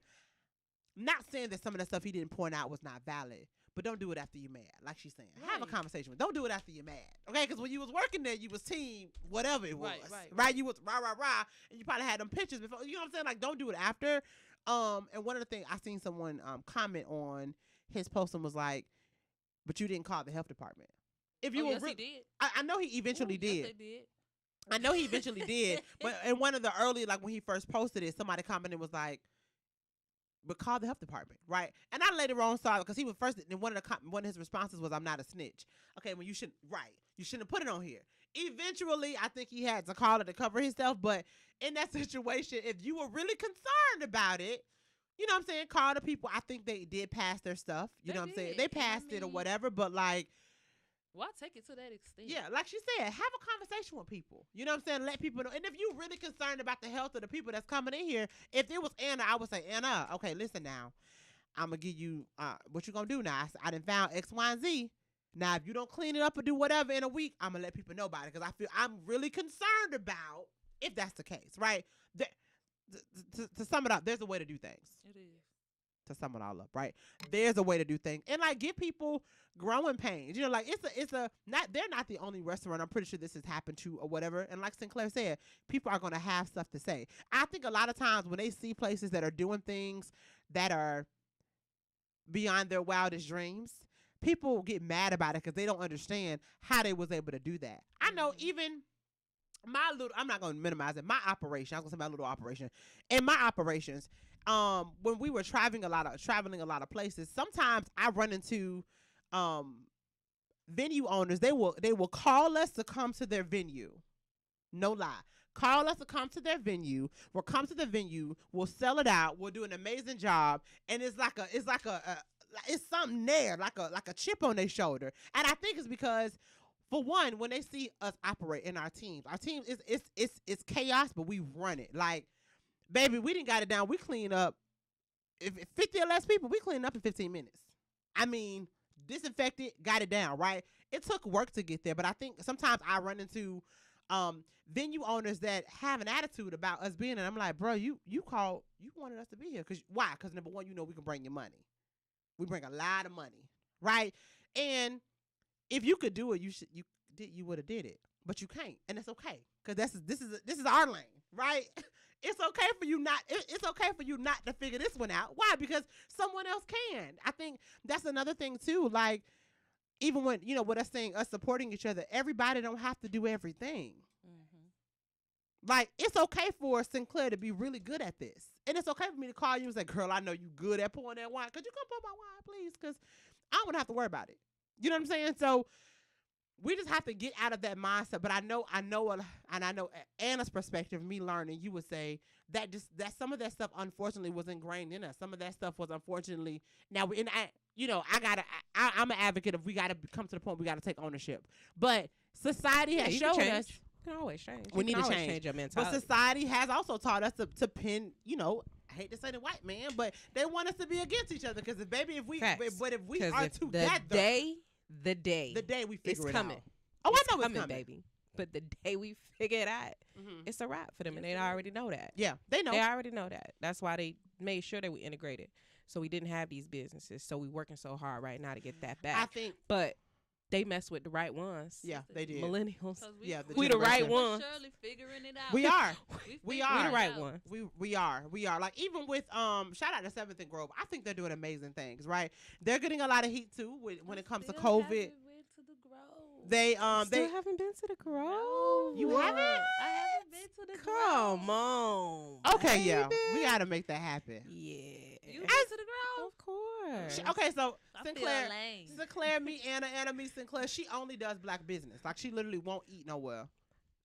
Not saying that some of the stuff he didn't point out was not valid, but don't do it after you're mad. Like she's saying. Have a conversation with. Don't do it after you're mad. Okay? Because when you was working there, you was team whatever it was. Right? You was rah, rah, rah. And you probably had them pictures before. You know what I'm saying? Like, don't do it after. And one of the things, I seen someone comment on his post and was like, but you didn't call the health department. If you yes, he did. I know he eventually did. Yes, they did. I know he eventually did, but in one of the early, like when he first posted it, somebody commented was like, "But call the health department, right?" And I later on saw it because he was first. And one of his responses was, "I'm not a snitch." Okay, well you shouldn't have put it on here. Eventually, I think he had to call it to cover himself. But in that situation, if you were really concerned about it, you know what I'm saying, call the people. I think they did pass their stuff. You know what I'm saying? They passed it or whatever. But like. Why take it to that extent? Yeah, like she said, have a conversation with people. You know what I'm saying? Let people know. And if you're really concerned about the health of the people that's coming in here, if it was Anna, I would say, Anna, okay, listen now. I'm going to give you, what you going to do now? I done found X, Y, and Z. Now, if you don't clean it up or do whatever in a week, I'm going to let people know about it because I feel I'm really concerned about if that's the case, right? To sum it up, there's a way to do things. It is. To sum it all up, right? There's a way to do things. And like give people growing pains. You know, like they're not the only restaurant I'm pretty sure this has happened to or whatever. And like Sinclair said, people are gonna have stuff to say. I think a lot of times when they see places that are doing things that are beyond their wildest dreams, people get mad about it because they don't understand how they was able to do that. I know even I'm not gonna minimize it, my operation, I was gonna say my little operation. In my operations, when we were traveling a lot of places, sometimes I run into venue owners. They will call us to come to their venue. No lie. Call us to come to their venue. We'll come to the venue. We'll sell it out. We'll do an amazing job. And it's something there, like a chip on their shoulder. And I think it's because, for one, when they see us operate in our team it's chaos, but we run it. Like, baby, we didn't got it down. We clean up. If 50 or less people, we clean up in 15 minutes. I mean, disinfected, got it down, right? It took work to get there, but I think sometimes I run into venue owners that have an attitude about us being there. I'm like, bro, you wanted us to be here. Why? Because number one, you know we can bring you money. We bring a lot of money, right? And if you could do it, you would have did it, but you can't, and it's okay because this is our lane, right? It's okay for you not. It's okay for you not to figure this one out. Why? Because someone else can. I think that's another thing too. Like, even when with us saying us supporting each other, everybody don't have to do everything. Mm-hmm. Like, it's okay for Sinclair to be really good at this, and it's okay for me to call you and say, "Girl, I know you good at pouring that wine. Could you come pour my wine, please? Because I don't want to have to worry about it." You know what I'm saying? So we just have to get out of that mindset. But I know, and I know Anna's perspective, me learning, you would say that some of that stuff unfortunately was ingrained in us. Some of that stuff was unfortunately I'm an advocate of we gotta come to the point we gotta take ownership. But society has showed us you can always change. we need to change your mentality. But society has also taught us to pin, I hate to say the white man, but they want us to be against each other because if we are together, the day we figure it coming. out. Oh, it's I know coming, it's coming, baby. But the day we figure it out, it's a wrap for them, and they already know that. Yeah, they know. They already know that. That's why they made sure that we integrated, so we didn't have these businesses. So we working so hard right now to get that back. I think, but they mess with the right ones. Yeah, they did. Millennials. We the right ones. Surely figuring it out. We are. We are the right ones. We are. Like even with shout out to 7th and Grove. I think they're doing amazing things. Right. They're getting a lot of heat too when it comes to COVID. They haven't been to the Grove. You haven't? I haven't been to the Grove. Come on. Okay, baby. yeah. We gotta make that happen. Yeah. You been to the Grove? Of course. Okay, so I Sinclair, meet Anna meet Sinclair. She only does black business. Like she literally won't eat nowhere.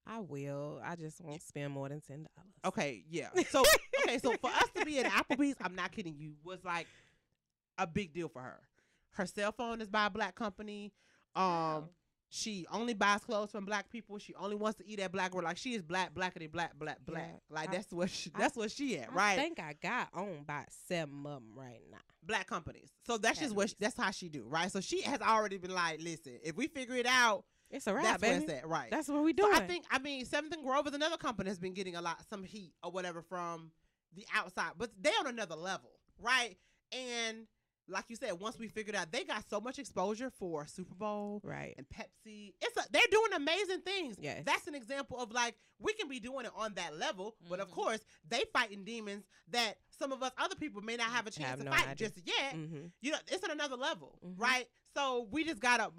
I will. I just won't spend more than $10. Okay, yeah. So so for us to be at Applebee's, I'm not kidding you, was like a big deal for her. Her cell phone is by a black company. She only buys clothes from black people. She only wants to eat at black. Like she is blackity black. Yeah, like that's what she at, right? I think I got owned by 7 of them right now. Black companies. So that's just that's how she do, right? So she has already been like, listen, if we figure it out, it's a wrap, that's baby. where it's at, right? That's what we doing. So I mean, 7th and Grove is another company that's been getting some heat or whatever from the outside, but they on another level, right? And like you said, once we figured out, they got so much exposure for Super Bowl, right, and Pepsi. They're doing amazing things. Yes. That's an example of like we can be doing it on that level, but of course they fighting demons that some of us other people may not have a chance to fight just yet. It's on another level, right? So we just gotta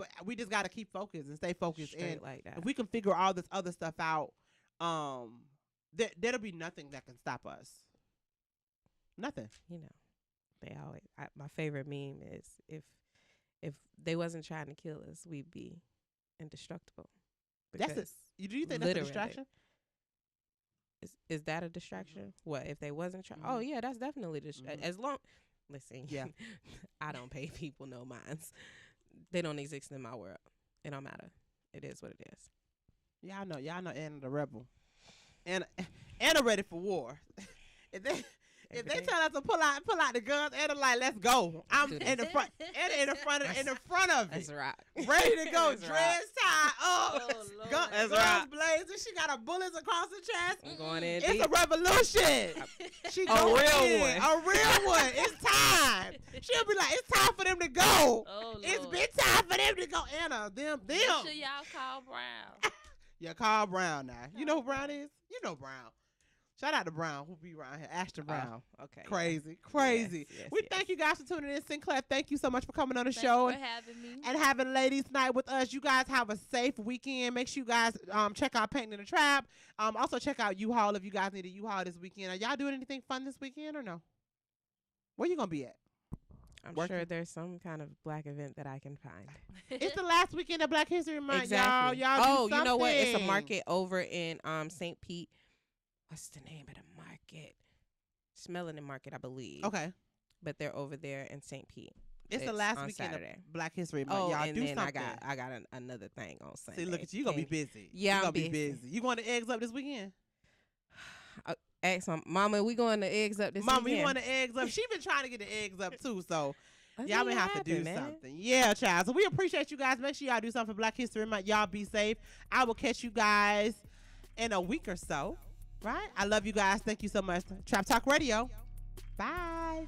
keep focused and stay focused, and like that. if we can figure all this other stuff out, there'll be nothing that can stop us. Nothing. They always. My favorite meme is if they wasn't trying to kill us, we'd be indestructible. Do you think that's a distraction? Is that a distraction? What if they wasn't trying? Oh yeah, that's definitely as long. Listen, yeah, I don't pay people no minds. They don't exist in my world. It don't matter. It is what it is. Y'all know Anna the rebel, Anna ready for war. If they tell us to pull out the guns, Anna like, let's go. I'm in the front. Anna in the front of it. That's right. Ready to go. Dreads tied up. That's guns right. blazing. She got her bullets across her chest. I'm going in. It's a revolution. She a real one. A real one. It's time. She'll be like, it's time for them to go. It's been time for them to go. Anna, them. Make sure y'all call Brown. Yeah, call Brown now. You know who Brown is? You know Brown. Shout out to Brown, who be around here. Ashton Brown. Okay. Crazy. Yes, We thank you guys for tuning in. Sinclair, thank you so much for coming on the show. Thanks for having me. And having ladies night with us. You guys have a safe weekend. Make sure you guys check out Painting in the Trap. Also check out U-Haul if you guys need a U-Haul this weekend. Are y'all doing anything fun this weekend or no? Where you going to be at? I'm sure there's some kind of black event that I can find. It's the last weekend of Black History Month. Exactly. Y'all do something. You know what? It's a market over in St. Pete. What's the name of the market? Melanin Market, I believe. Okay. But they're over there in St. Pete. It's the last weekend Saturday. of Black History Month. Y'all and do then something. I got another thing on Sunday. See, look at you. You're going to be busy. Yeah, You're going to be busy. You going to Eggs Up this weekend? Ask my mama, we going to Eggs Up this weekend? Mama, you want the Eggs Up? She been trying to get the Eggs Up too, so y'all may have to do man. something. Yeah, child. So we appreciate you guys. Make sure y'all do something for Black History Month. Y'all be safe. I will catch you guys in a week or so. Right? I love you guys. Thank you so much. Trap Talk Radio. Bye.